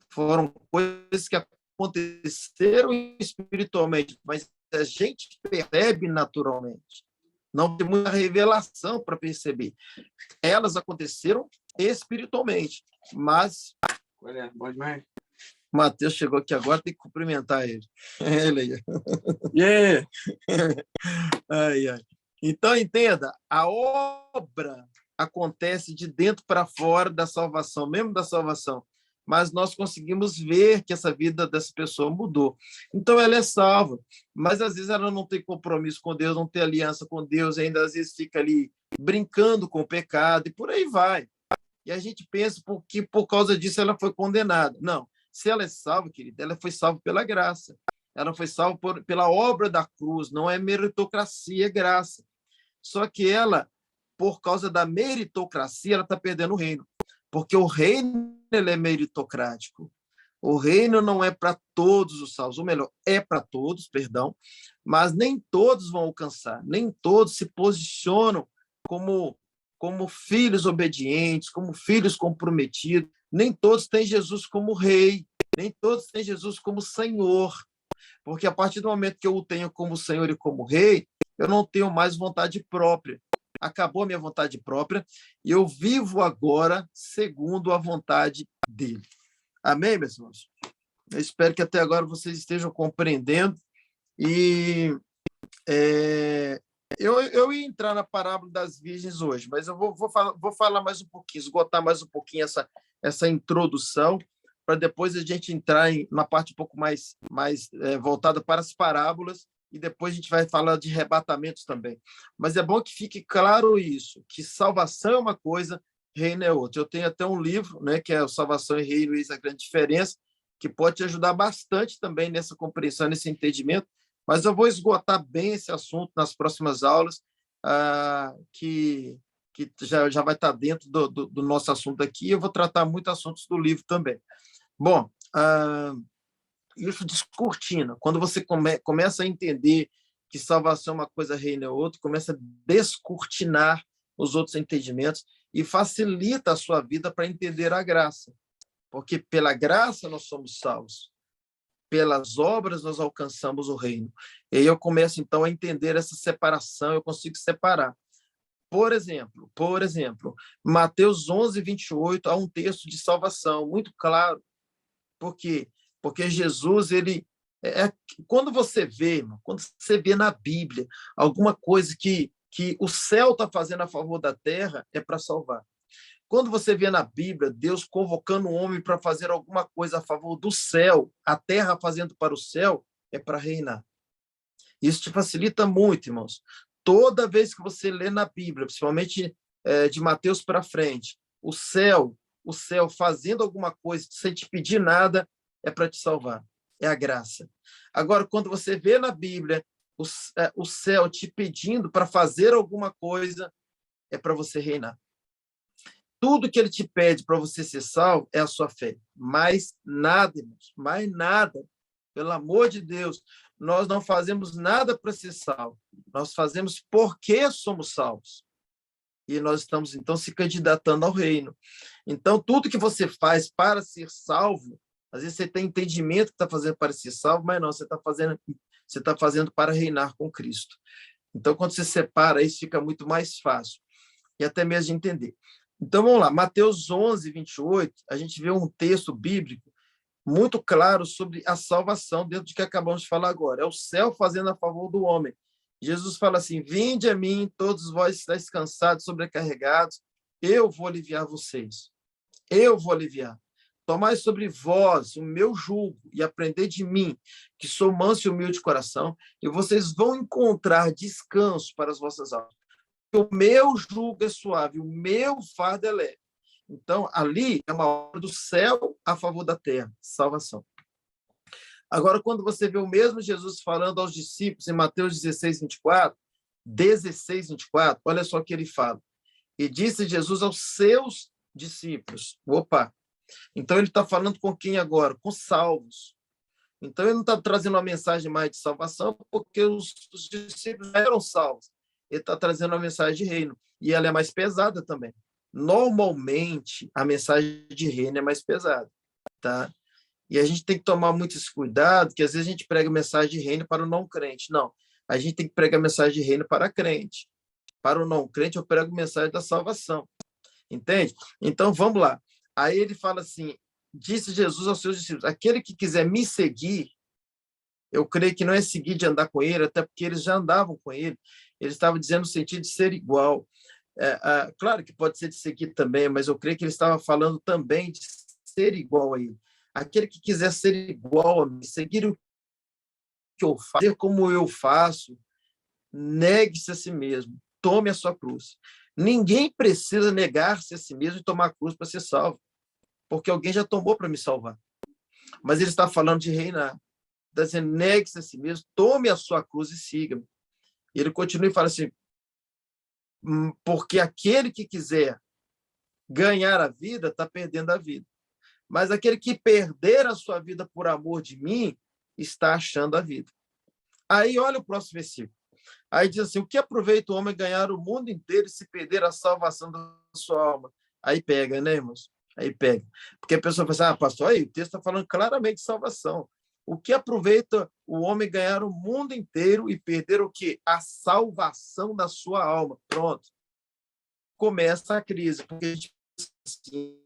A: Foram coisas que aconteceram espiritualmente, mas a gente percebe naturalmente. Não tem muita revelação para perceber. Elas aconteceram espiritualmente, mas...
C: Olha, bom demais.
A: Matheus chegou aqui agora, tem que cumprimentar ele. Ele aí.
C: Yeah.
A: Ai, ai. Então, entenda, a obra acontece de dentro para fora da salvação, mesmo da salvação. Mas nós conseguimos ver que essa vida dessa pessoa mudou. Então, ela é salva, mas às vezes ela não tem compromisso com Deus, não tem aliança com Deus, ainda às vezes fica ali brincando com o pecado, e por aí vai. E a gente pensa que por causa disso ela foi condenada. Não. Se ela é salva, querida, ela foi salva pela graça. Ela foi salva pela obra da cruz, não é meritocracia, é graça. Só que ela, por causa da meritocracia, ela está perdendo o reino. Porque o reino ele é meritocrático. O reino não é para todos os salvos, ou melhor, é para todos, perdão, mas nem todos vão alcançar, nem todos se posicionam como filhos obedientes, como filhos comprometidos. Nem todos têm Jesus como rei, nem todos têm Jesus como Senhor, porque a partir do momento que eu o tenho como Senhor e como rei, eu não tenho mais vontade própria. Acabou a minha vontade própria e eu vivo agora segundo a vontade dele. Amém, meus irmãos? Eu espero que até agora vocês estejam compreendendo e eu ia entrar na parábola das virgens hoje, mas eu vou falar mais um pouquinho, esgotar mais um pouquinho essa introdução, para depois a gente entrar na parte um pouco mais voltada para as parábolas, e depois a gente vai falar de arrebatamentos também. Mas é bom que fique claro isso, que salvação é uma coisa, reino é outra. Eu tenho até um livro, né, que é o Salvação e Reino, Eis a Grande Diferença, que pode te ajudar bastante também nessa compreensão, nesse entendimento, mas eu vou esgotar bem esse assunto nas próximas aulas, que já vai estar dentro do nosso assunto aqui. Eu vou tratar muitos assuntos do livro também. Bom, isso descortina. Quando você começa a entender que salvação é uma coisa, reino é outra, começa a descortinar os outros entendimentos e facilita a sua vida para entender a graça. Porque pela graça nós somos salvos. Pelas obras nós alcançamos o reino. E aí eu começo, então, a entender essa separação, eu consigo separar. Por exemplo, Mateus 11, 28, há um texto de salvação muito claro. Por quê? Porque Jesus, quando você vê na Bíblia alguma coisa que o céu está fazendo a favor da terra, é para salvar. Quando você vê na Bíblia Deus convocando o homem para fazer alguma coisa a favor do céu, a terra fazendo para o céu, é para reinar. Isso te facilita muito, irmãos. Toda vez que você lê na Bíblia, principalmente de Mateus para frente, o céu fazendo alguma coisa sem te pedir nada, é para te salvar. É a graça. Agora, quando você vê na Bíblia o céu te pedindo para fazer alguma coisa, é para você reinar. Tudo que ele te pede para você ser salvo é a sua fé. Mais nada, irmãos, mais nada. Pelo amor de Deus, nós não fazemos nada para ser salvo. Nós fazemos porque somos salvos. E nós estamos, então, se candidatando ao reino. Então, tudo que você faz para ser salvo, às vezes você tem entendimento que está fazendo para ser salvo, mas não, você está fazendo para reinar com Cristo. Então, quando você separa, isso fica muito mais fácil e até mesmo de entender. Então, vamos lá. Mateus 11, 28, a gente vê um texto bíblico muito claro sobre a salvação dentro do que acabamos de falar agora. É o céu fazendo a favor do homem. Jesus fala assim: vinde a mim, todos vós estáis cansados, sobrecarregados, eu vou aliviar vocês. Eu vou aliviar. Tomai sobre vós o meu jugo e aprendei de mim, que sou manso e humilde de coração, e vocês vão encontrar descanso para as vossas almas. O meu jugo é suave, o meu fardo é leve. Então, ali é uma obra do céu a favor da terra, salvação. Agora, quando você vê o mesmo Jesus falando aos discípulos em Mateus 16, 24, olha só o que ele fala. E disse Jesus aos seus discípulos. Opa! Então, ele está falando com quem agora? Com salvos. Então, ele não está trazendo uma mensagem mais de salvação, porque os discípulos já eram salvos. Ele está trazendo uma mensagem de reino. E ela é mais pesada também. Normalmente, a mensagem de reino é mais pesada. Tá? E a gente tem que tomar muito esse cuidado, que às vezes a gente prega mensagem de reino para o não crente. Não. A gente tem que pregar mensagem de reino para crente. Para o não crente, eu prego mensagem da salvação. Entende? Então, vamos lá. Aí ele fala assim, disse Jesus aos seus discípulos, aquele que quiser me seguir, eu creio que não é seguir de andar com ele, até porque eles já andavam com ele, ele estava dizendo no sentido de ser igual. Claro que pode ser de seguir também, mas eu creio que ele estava falando também de ser igual a ele. Aquele que quiser ser igual a mim, seguir o que eu faço, fazer como eu faço, negue-se a si mesmo, tome a sua cruz. Ninguém precisa negar-se a si mesmo e tomar a cruz para ser salvo, porque alguém já tomou para me salvar. Mas ele está falando de reinar. Está dizendo, negue-se a si mesmo, tome a sua cruz e siga-me. E ele continua e fala assim, porque aquele que quiser ganhar a vida, está perdendo a vida. Mas aquele que perder a sua vida por amor de mim, está achando a vida. Aí, olha o próximo versículo. Aí diz assim, o que aproveita o homem ganhar o mundo inteiro e se perder a salvação da sua alma? Aí pega, né, irmãos? Aí pega. Porque a pessoa pensa, pastor, aí o texto está falando claramente de salvação. O que aproveita o homem ganhar o mundo inteiro e perder o quê? A salvação da sua alma. Pronto. Começa a crise, porque a gente pensa assim,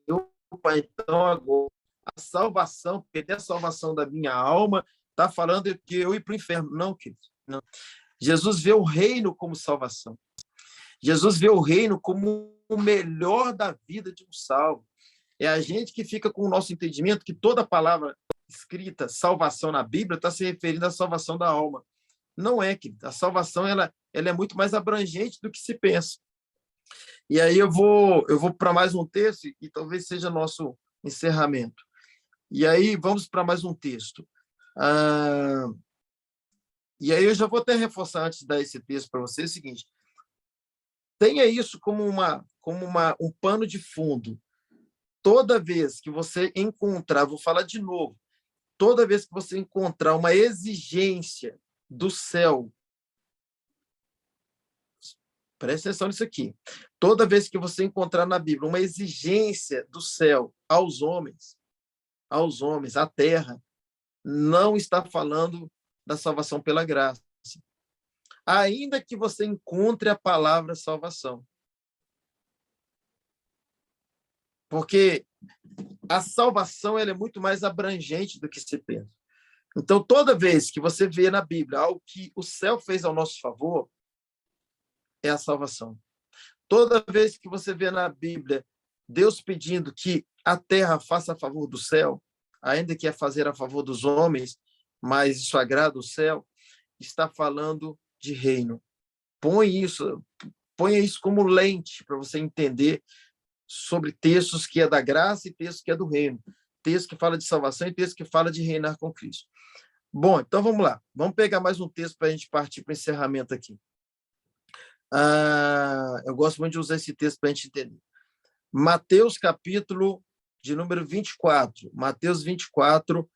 A: opa, então agora a salvação, perder a salvação da minha alma, está falando que eu ir para o inferno. Não, querido. Não. Jesus vê o reino como salvação. Jesus vê o reino como o melhor da vida de um salvo. É a gente que fica com o nosso entendimento que toda palavra escrita, salvação na Bíblia, está se referindo à salvação da alma. Não é, querido. A salvação ela é muito mais abrangente do que se pensa. E aí eu vou para mais um texto e talvez seja nosso encerramento. E aí vamos para mais um texto. E aí eu já vou até reforçar antes de dar esse texto para você, é o seguinte, tenha isso como um pano de fundo. Toda vez que você encontrar, vou falar de novo, toda vez que você encontrar uma exigência do céu, preste atenção nisso aqui, toda vez que você encontrar na Bíblia uma exigência do céu aos homens, à terra, não está falando da salvação pela graça. Ainda que você encontre a palavra salvação. Porque a salvação ela é muito mais abrangente do que se pensa. Então, toda vez que você vê na Bíblia algo que o céu fez ao nosso favor, é a salvação. Toda vez que você vê na Bíblia Deus pedindo que a terra faça a favor do céu, ainda que é fazer a favor dos homens, mas isso agrada o céu, está falando de reino. Ponha isso como lente para você entender sobre textos que é da graça e textos que é do reino. Texto que fala de salvação e texto que fala de reinar com Cristo. Bom, então vamos lá. Vamos pegar mais um texto para a gente partir para o encerramento aqui. Eu gosto muito de usar esse texto para a gente entender. Mateus, capítulo de número 24. Mateus 24,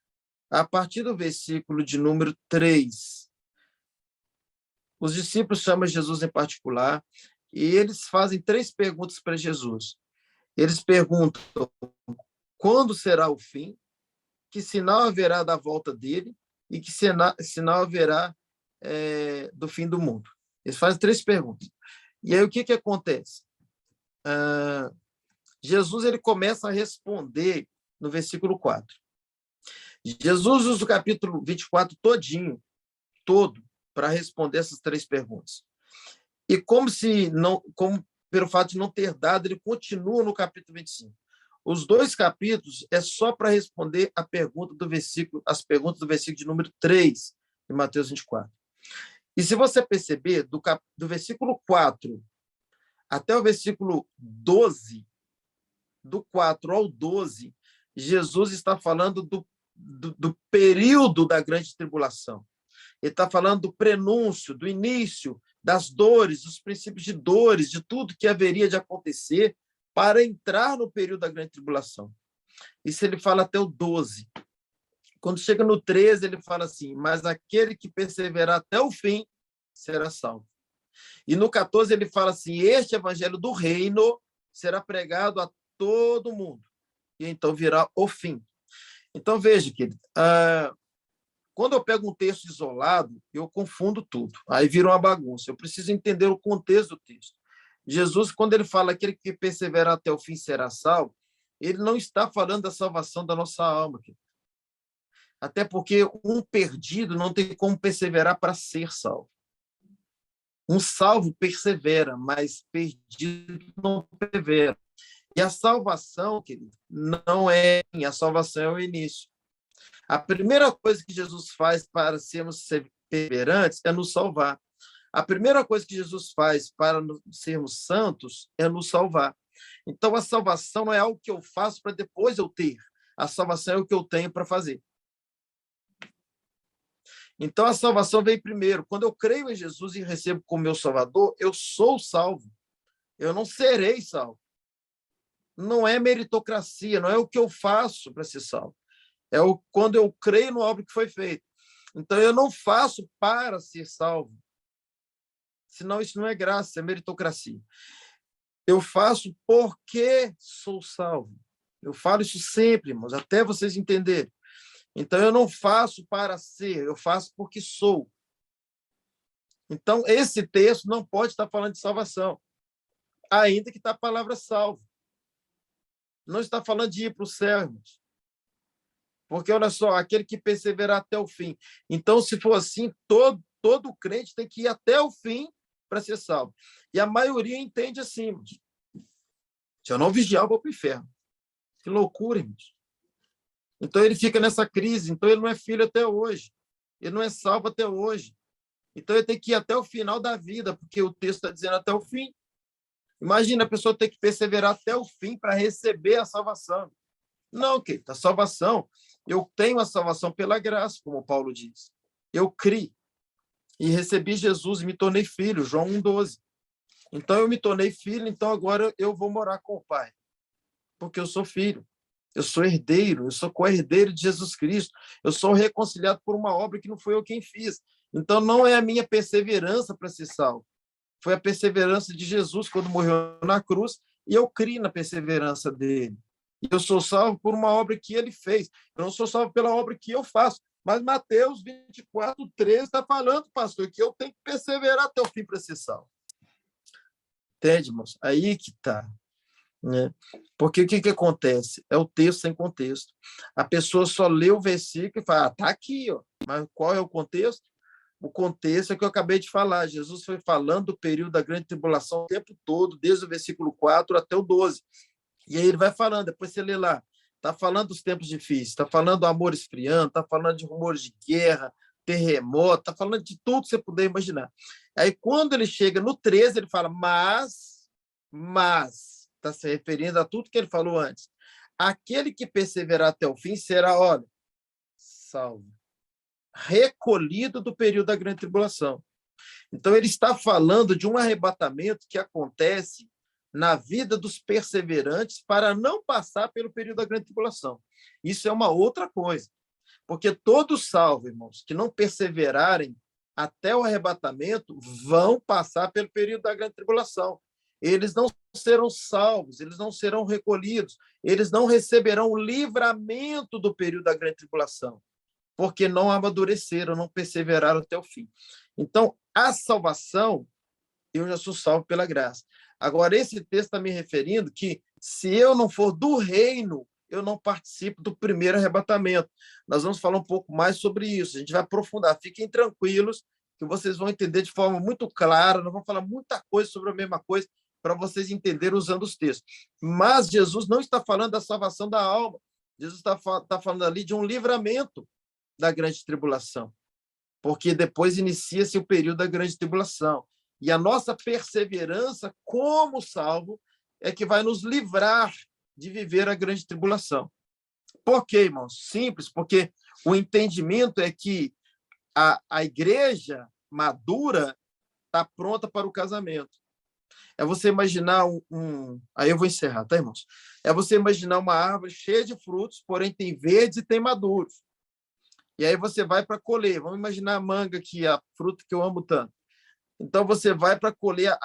A: a partir do versículo de número 3. Os discípulos chamam Jesus em particular e eles fazem 3 perguntas para Jesus. Eles perguntam quando será o fim, que sinal haverá da volta dele e que sinal haverá do fim do mundo. Eles fazem 3 perguntas. E aí, o que acontece? Jesus ele começa a responder no versículo 4. Jesus usa o capítulo 24 todo, para responder essas 3 perguntas. E como pelo fato de não ter dado, ele continua no capítulo 25. Os 2 capítulos é só para responder as perguntas do versículo de número 3 de Mateus 24. E se você perceber, do versículo 4 até o versículo 12, do 4 ao 12, Jesus está falando do período da grande tribulação. Ele está falando do prenúncio, do início, das dores, dos princípios de dores, de tudo que haveria de acontecer para entrar no período da grande tribulação. Isso ele fala até o 12. Quando chega no 13, ele fala assim, mas aquele que perseverar até o fim será salvo. E no 14 ele fala assim, este evangelho do reino será pregado a todo mundo. E então virá o fim. Então, veja, querido, quando eu pego um texto isolado, eu confundo tudo. Aí vira uma bagunça. Eu preciso entender o contexto do texto. Jesus, quando ele fala aquele que perseverar até o fim será salvo, ele não está falando da salvação da nossa alma, querido. Até porque um perdido não tem como perseverar para ser salvo. Um salvo persevera, mas perdido não persevera. E a salvação, querido, não é a salvação é o início. A primeira coisa que Jesus faz para sermos perseverantes é nos salvar. A primeira coisa que Jesus faz para sermos santos é nos salvar. Então, a salvação não é algo que eu faço para depois eu ter. A salvação é o que eu tenho para fazer. Então, a salvação vem primeiro. Quando eu creio em Jesus e recebo como meu Salvador, eu sou salvo. Eu não serei salvo. Não é meritocracia, não é o que eu faço para ser salvo. Quando eu creio na obra que foi feita. Então, eu não faço para ser salvo. Senão, isso não é graça, é meritocracia. Eu faço porque sou salvo. Eu falo isso sempre, irmãos, até vocês entenderem. Então, eu não faço para ser, eu faço porque sou. Então, esse texto não pode estar falando de salvação, ainda que está a palavra salvo. Não está falando de ir para o céu, irmãos. Porque, olha só, aquele que perseverar até o fim. Então, se for assim, todo crente tem que ir até o fim para ser salvo. E a maioria entende assim, irmãos. Se eu não vigiar, eu vou para o inferno. Que loucura, irmãos. Então, ele fica nessa crise. Então, ele não é filho até hoje. Ele não é salvo até hoje. Então, ele tem que ir até o final da vida, porque o texto está dizendo até o fim. Imagina a pessoa ter que perseverar até o fim para receber a salvação. Não, querido, a salvação, eu tenho a salvação pela graça, como Paulo diz. Eu criei e recebi Jesus e me tornei filho, João 1,12. Então, eu me tornei filho, então agora eu vou morar com o Pai, porque eu sou filho. Eu sou herdeiro, eu sou co-herdeiro de Jesus Cristo. Eu sou reconciliado por uma obra que não foi eu quem fiz. Então, não é a minha perseverança para ser salvo. Foi a perseverança de Jesus quando morreu na cruz, e eu criei na perseverança dele. E eu sou salvo por uma obra que ele fez. Eu não sou salvo pela obra que eu faço. Mas Mateus 24, 13 está falando, pastor, que eu tenho que perseverar até o fim para ser salvo. Entende, irmãos? Aí que está. Né? Porque o que acontece? É o texto sem contexto. A pessoa só lê o versículo e fala, está aqui, ó. Mas qual é o contexto? O contexto é que eu acabei de falar. Jesus foi falando do período da grande tribulação o tempo todo, desde o versículo 4 até o 12. E aí ele vai falando, depois você lê lá, está falando dos tempos difíceis, está falando do amor esfriando, está falando de rumores de guerra, terremoto, está falando de tudo que você puder imaginar. Aí quando ele chega no 13, ele fala, mas, está se referindo a tudo que ele falou antes. Aquele que perseverar até o fim será, olha, salvo, recolhido do período da grande tribulação. Então, ele está falando de um arrebatamento que acontece na vida dos perseverantes para não passar pelo período da grande tribulação. Isso é uma outra coisa. Porque todos salvos, irmãos, que não perseverarem até o arrebatamento, vão passar pelo período da grande tribulação. Eles não serão salvos, eles não serão recolhidos, eles não receberão o livramento do período da grande tribulação, porque não amadureceram, não perseveraram até o fim. Então, a salvação eu já sou salvo pela graça. Agora, esse texto está me referindo que se eu não for do reino, eu não participo do primeiro arrebatamento. Nós vamos falar um pouco mais sobre isso. A gente vai aprofundar. Fiquem tranquilos, que vocês vão entender de forma muito clara. Nós vamos falar muita coisa sobre a mesma coisa para vocês entenderem usando os textos. Mas Jesus não está falando da salvação da alma. Jesus está falando ali de um livramento da grande tribulação, porque depois inicia-se o período da grande tribulação. E a nossa perseverança como salvo é que vai nos livrar de viver a grande tribulação. Por quê, irmãos? Simples, porque o entendimento é que a igreja madura está pronta para o casamento. É você imaginar Aí eu vou encerrar, tá, irmãos? É você imaginar uma árvore cheia de frutos, porém tem verdes e tem maduros. E aí você vai para colher. Vamos imaginar a manga, que é a fruta que eu amo tanto. Então, você vai para colher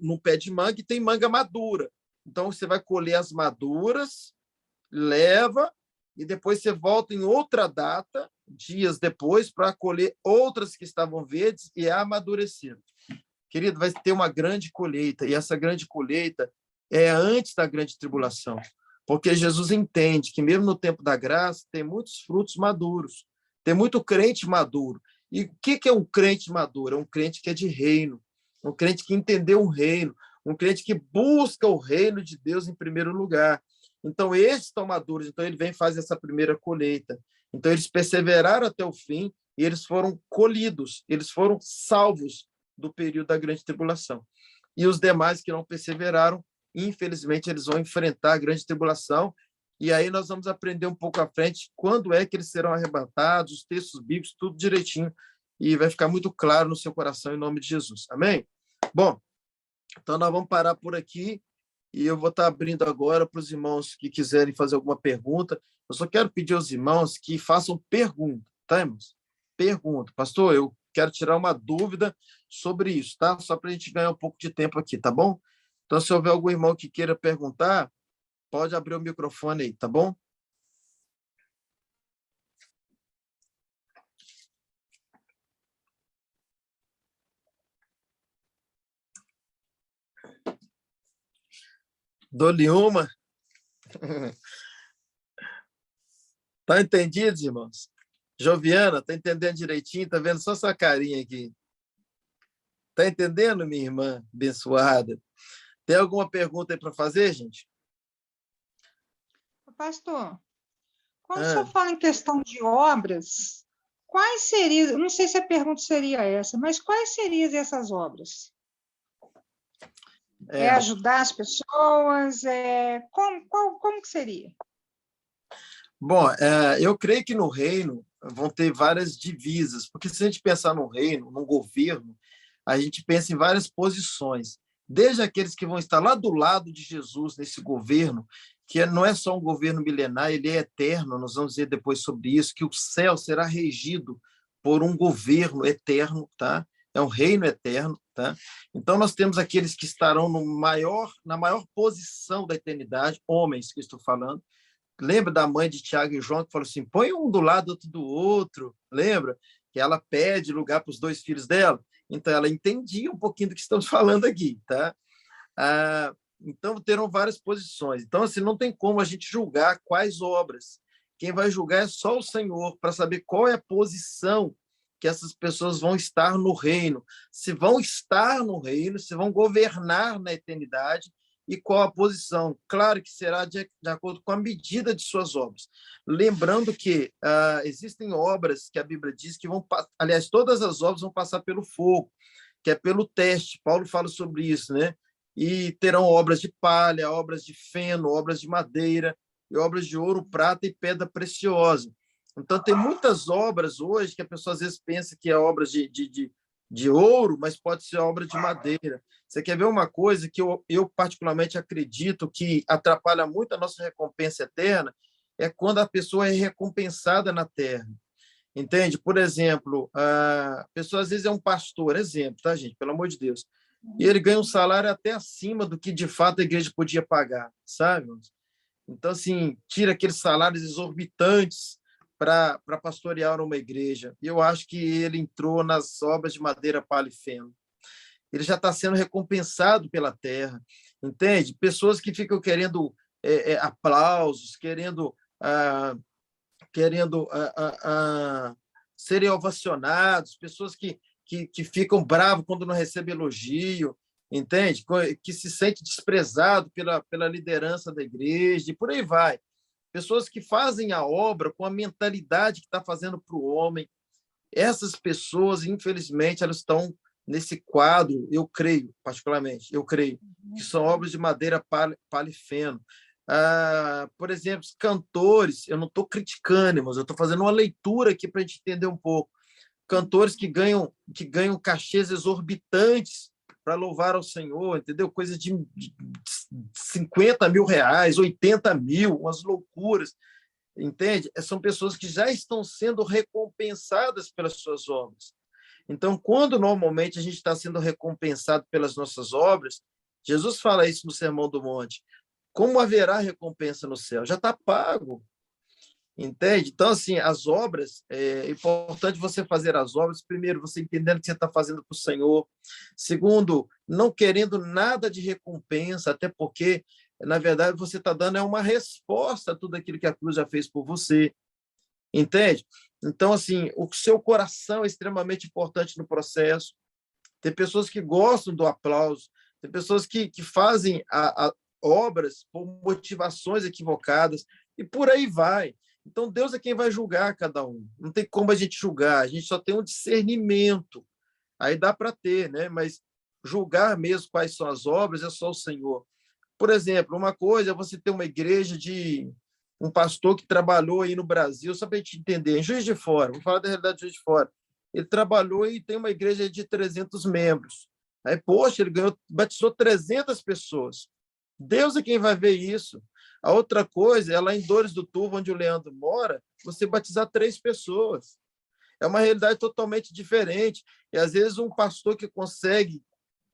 A: no pé de manga e tem manga madura. Então, você vai colher as maduras, leva, e depois você volta em outra data, dias depois, para colher outras que estavam verdes e amadureceram. Querido, vai ter uma grande colheita, e essa grande colheita é antes da grande tribulação, porque Jesus entende que, mesmo no tempo da graça, tem muitos frutos maduros, tem muito crente maduro. E o que é um crente maduro? É um crente que é de reino, um crente que entendeu o reino, um crente que busca o reino de Deus em primeiro lugar. Então, esses estão maduros, então ele vem e faz essa primeira colheita. Então, eles perseveraram até o fim e eles foram colhidos, eles foram salvos do período da grande tribulação. E os demais que não perseveraram, infelizmente, eles vão enfrentar a grande tribulação. E aí nós vamos aprender um pouco à frente quando é que eles serão arrebatados, os textos bíblicos, tudo direitinho, e vai ficar muito claro no seu coração, em nome de Jesus. Amém? Bom, então nós vamos parar por aqui, e eu vou estar abrindo agora para os irmãos que quiserem fazer alguma pergunta. Eu só quero pedir aos irmãos que façam pergunta, tá, irmãos? Pergunta. Pastor, eu quero tirar uma dúvida sobre isso, tá? Só para a gente ganhar um pouco de tempo aqui, tá bom? Então, se houver algum irmão que queira perguntar, pode abrir o microfone aí, tá bom? Dou-lhe uma. Tá entendido, irmãos? Joviana, tá entendendo direitinho? Tá vendo só sua carinha aqui? Tá entendendo, minha irmã abençoada? Tem alguma pergunta aí para fazer, gente?
B: Pastor, quando o senhor fala em questão de obras, quais seriam, não sei se a pergunta seria essa, mas quais seriam essas obras? É ajudar as pessoas? Como que seria?
A: Bom, eu creio que no reino vão ter várias divisas, porque se a gente pensar no reino, no governo, a gente pensa em várias posições, desde aqueles que vão estar lá do lado de Jesus nesse governo, que não é só um governo milenar, ele é eterno, nós vamos dizer depois sobre isso, que o céu será regido por um governo eterno, tá? É um reino eterno, tá? Então nós temos aqueles que estarão na maior posição da eternidade, homens que estou falando. Lembra da mãe de Tiago e João que falou assim: põe um do lado, outro do outro? Lembra? Que ela pede lugar para os dois filhos dela. Então, ela entendia um pouquinho do que estamos falando aqui, tá? Então, terão várias posições. Então, assim, não tem como a gente julgar quais obras. Quem vai julgar é só o Senhor, para saber qual é a posição que essas pessoas vão estar no reino. Se vão estar no reino, se vão governar na eternidade, e qual a posição. Claro que será de acordo com a medida de suas obras. Lembrando que existem obras que a Bíblia diz que vão... Aliás, todas as obras vão passar pelo fogo, que é pelo teste. Paulo fala sobre isso, né? E terão obras de palha, obras de feno, obras de madeira, e obras de ouro, prata e pedra preciosa. Então, tem muitas obras hoje que a pessoa às vezes pensa que é obra de ouro, mas pode ser obra de madeira. Você quer ver uma coisa que eu particularmente acredito que atrapalha muito a nossa recompensa eterna? É quando a pessoa é recompensada na terra. Entende? Por exemplo, a pessoa às vezes é um pastor, exemplo, tá, gente? Pelo amor de Deus. E ele ganha um salário até acima do que de fato a igreja podia pagar, sabe? Então, assim, tira aqueles salários exorbitantes para pastorear uma igreja. E eu acho que ele entrou nas obras de madeira, palha e feno. ele já está sendo recompensado pela terra, entende? Pessoas que ficam querendo aplausos, querendo serem ovacionados, pessoas que ficam bravos quando não recebem elogio, entende? Que se sente desprezado pela liderança da igreja, e por aí vai. Pessoas que fazem a obra com a mentalidade que está fazendo para o homem. Essas pessoas, infelizmente, elas estão nesse quadro, eu creio, particularmente, que são obras de madeira palifeno. Por exemplo, cantores, eu não estou criticando, mas eu estou fazendo uma leitura aqui para a gente entender um pouco. Cantores que ganham cachês exorbitantes para louvar ao Senhor, entendeu? Coisa de 50 mil reais, 80 mil, umas loucuras, entende? São pessoas que já estão sendo recompensadas pelas suas obras. Então, quando normalmente a gente está sendo recompensado pelas nossas obras, Jesus fala isso no Sermão do Monte, como haverá recompensa no céu? Já está pago. Entende? Então, assim, as obras, é importante você fazer as obras, primeiro, você entendendo que você está fazendo para o Senhor, segundo, não querendo nada de recompensa, até porque, na verdade, você está dando uma resposta a tudo aquilo que a cruz já fez por você, entende? Então, assim, o seu coração é extremamente importante no processo. Tem pessoas que gostam do aplauso, tem pessoas que fazem obras por motivações equivocadas, e por aí vai. Então, Deus é quem vai julgar cada um. Não tem como a gente julgar, a gente só tem um discernimento. Aí dá para ter, né? Mas julgar mesmo quais são as obras é só o Senhor. Por exemplo, uma coisa é você ter uma igreja de um pastor que trabalhou aí no Brasil, só para a gente entender, em Juiz de Fora, vamos falar da realidade de Juiz de Fora. Ele trabalhou e tem uma igreja de 300 membros. Aí, poxa, ele batizou 300 pessoas. Deus é quem vai ver isso. A outra coisa é lá em Dores do Turvo, onde o Leandro mora, você batizar 3 pessoas. É uma realidade totalmente diferente. E, às vezes, um pastor que consegue,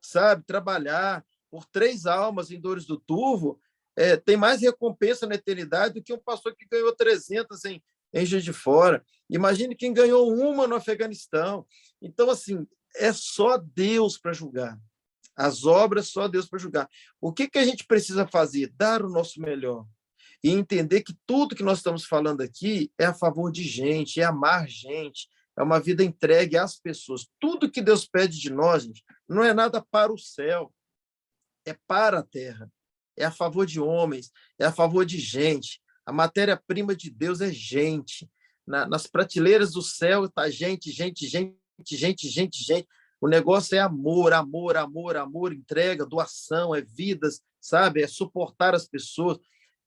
A: sabe, trabalhar por 3 almas em Dores do Turvo tem mais recompensa na eternidade do que um pastor que ganhou 300 em Juiz de Fora. Imagine quem ganhou uma no Afeganistão. Então, assim, é só Deus para julgar. As obras, só Deus para julgar. O que a gente precisa fazer? Dar o nosso melhor. E entender que tudo que nós estamos falando aqui é a favor de gente, é amar gente, é uma vida entregue às pessoas. Tudo que Deus pede de nós, gente, não é nada para o céu, é para a terra. É a favor de homens, é a favor de gente. A matéria-prima de Deus é gente. Nas prateleiras do céu está gente, gente, gente, gente, gente, gente. O negócio é amor, amor, amor, amor, entrega, doação, é vidas, sabe? É suportar as pessoas.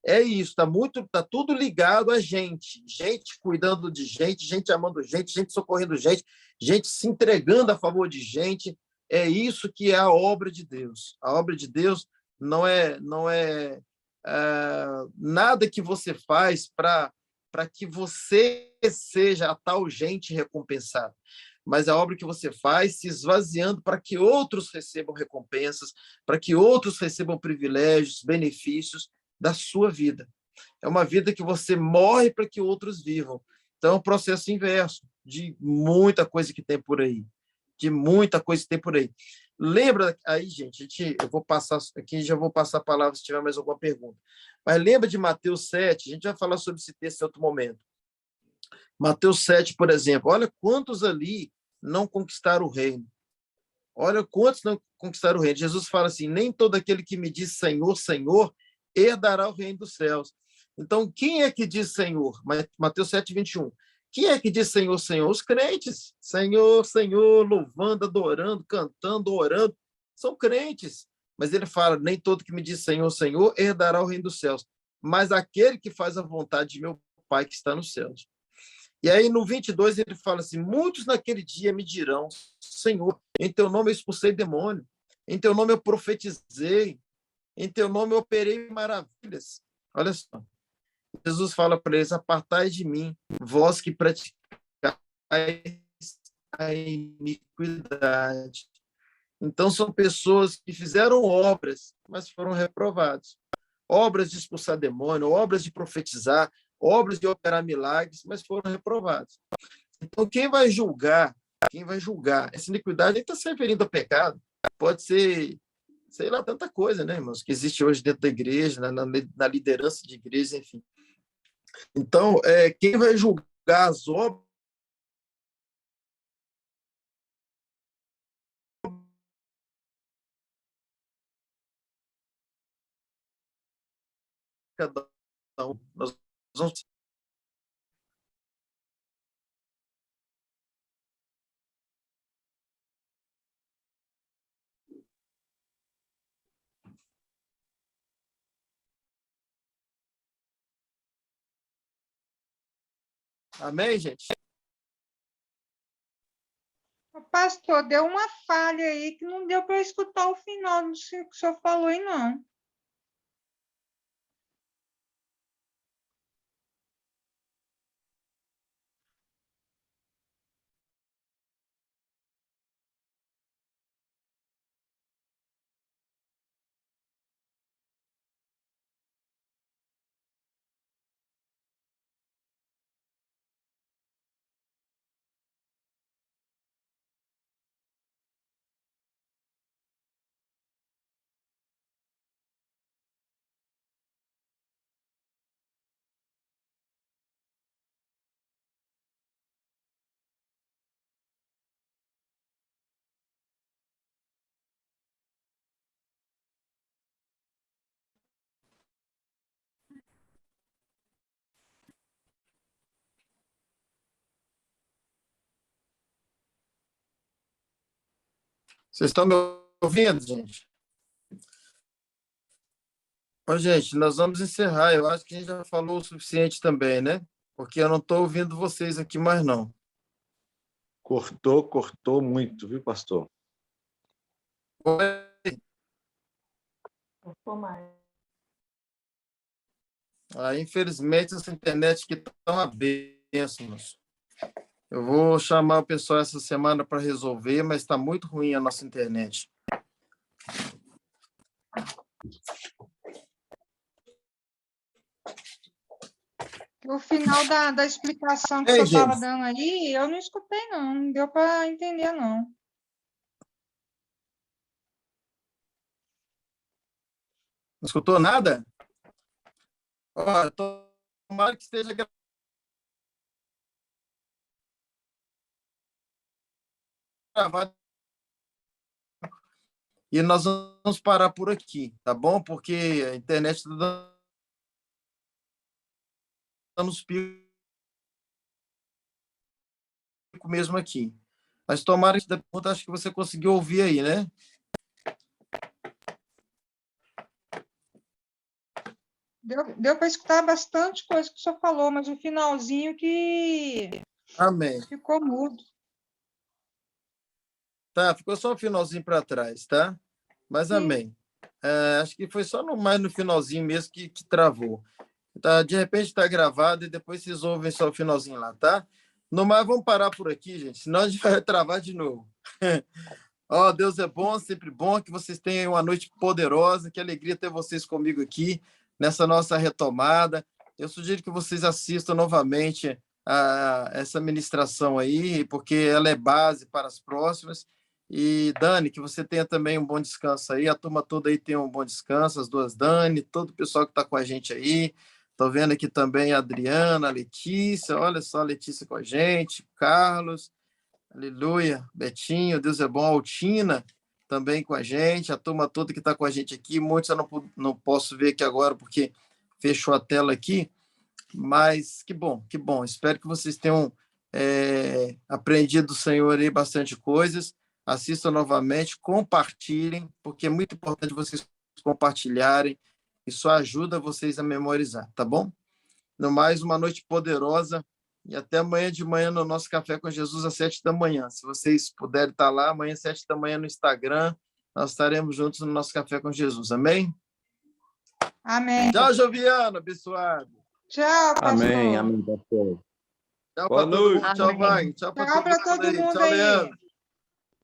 A: É isso, tá tudo ligado a gente. Gente cuidando de gente, gente amando gente, gente socorrendo gente, gente se entregando a favor de gente. É isso que é a obra de Deus. A obra de Deus não é nada que você faz para que você seja a tal gente recompensada, mas a obra que você faz se esvaziando para que outros recebam recompensas, para que outros recebam privilégios, benefícios da sua vida. É uma vida que você morre para que outros vivam. Então, é um processo inverso de muita coisa que tem por aí. De muita coisa que tem por aí. Lembra aí, gente, eu vou passar aqui, já vou passar a palavra se tiver mais alguma pergunta. Mas lembra de Mateus 7? A gente vai falar sobre esse texto em outro momento. Mateus 7, por exemplo, olha quantos ali não conquistaram o reino. Olha quantos não conquistaram o reino. Jesus fala assim, nem todo aquele que me diz Senhor, Senhor, herdará o reino dos céus. Então, quem é que diz Senhor? Mateus 7, 21. Quem é que diz Senhor, Senhor? Os crentes. Senhor, Senhor, louvando, adorando, cantando, orando. São crentes. Mas ele fala, nem todo que me diz Senhor, Senhor, herdará o reino dos céus. Mas aquele que faz a vontade de meu Pai que está nos céus. E aí, no 22, ele fala assim, muitos naquele dia me dirão, Senhor, em teu nome eu expulsei demônio, em teu nome eu profetizei, em teu nome eu operei maravilhas. Olha só. Jesus fala para eles, apartai de mim, vós que praticais a iniquidade. Então, são pessoas que fizeram obras, mas foram reprovados. Obras de expulsar demônio, obras de profetizar, obras de operar milagres, mas foram reprovados. Então, quem vai julgar essa iniquidade está se referindo ao pecado, pode ser, sei lá, tanta coisa, né, irmãos, que existe hoje dentro da igreja, na liderança de igreja, enfim. Então, quem vai julgar as obras cada um? Nós vamos... Amém, gente?
B: Pastor, deu uma falha aí que não deu para escutar o final do que o senhor falou aí, não.
A: Vocês estão me ouvindo, gente? Ô, gente, nós vamos encerrar. Eu acho que a gente já falou o suficiente também, né? Porque eu não estou ouvindo vocês aqui mais, não.
D: Cortou muito, viu, pastor?
B: Cortou mais.
A: Infelizmente, essa internet aqui está uma bênção, moço. Eu vou chamar o pessoal essa semana para resolver, mas está muito ruim a nossa internet.
B: O final da explicação que o senhor estava dando aí, eu não escutei, não. Não deu para entender, não.
A: Não escutou nada? Ó, tomara que esteja gravado. E nós vamos parar por aqui, tá bom? Porque a internet está dando os picos mesmo aqui. Mas tomara que da pergunta, acho que você conseguiu ouvir aí, né?
B: Deu para escutar bastante coisa que o senhor falou, mas o finalzinho que
A: Amém.
B: ficou mudo.
A: Tá, ficou só um finalzinho para trás, tá? Mas
B: Sim.
A: amém. Acho que foi só mais no finalzinho mesmo que travou. Tá, de repente está gravado e depois vocês ouvem só o finalzinho lá, tá? No mais, vamos parar por aqui, gente, senão a gente vai travar de novo. Ó, Deus é bom, sempre bom, que vocês tenham uma noite poderosa, que alegria ter vocês comigo aqui nessa nossa retomada. Eu sugiro que vocês assistam novamente a essa ministração aí, porque ela é base para as próximas. E, Dani, que você tenha também um bom descanso aí, a turma toda aí tenha um bom descanso, as duas Dani, todo o pessoal que está com a gente aí. Estou vendo aqui também a Adriana, a Letícia, olha só a Letícia com a gente, Carlos. Aleluia. Betinho, Deus é bom. Altina também com a gente. A turma toda que está com a gente aqui. Muitos eu não posso ver aqui agora porque fechou a tela aqui. Mas que bom, que bom. Espero que vocês tenham aprendido do Senhor aí bastante coisas. Assistam novamente, compartilhem, porque é muito importante vocês compartilharem. Isso ajuda vocês a memorizar, tá bom? No mais, uma noite poderosa. E até amanhã de manhã no nosso Café com Jesus, às 7 da manhã. Se vocês puderem estar lá, amanhã, 7 da manhã, no Instagram, nós estaremos juntos no nosso Café com Jesus. Amém?
B: Amém.
A: Tchau, Joviano, abençoado.
B: Tchau, pastor.
D: Amém, amém, pastor.
A: Tchau
D: Boa
A: para todo
D: noite.
A: mundo. Tchau, Wagner. Tchau para todo mundo aí. Tchau,
B: aí.
A: Leandro.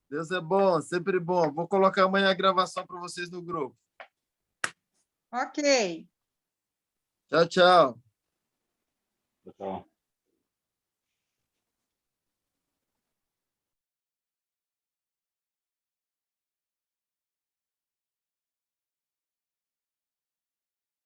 A: Deus é bom, sempre bom. Vou colocar amanhã a gravação para vocês no grupo.
B: Ok.
A: Tchau, tchau.
D: Tchau.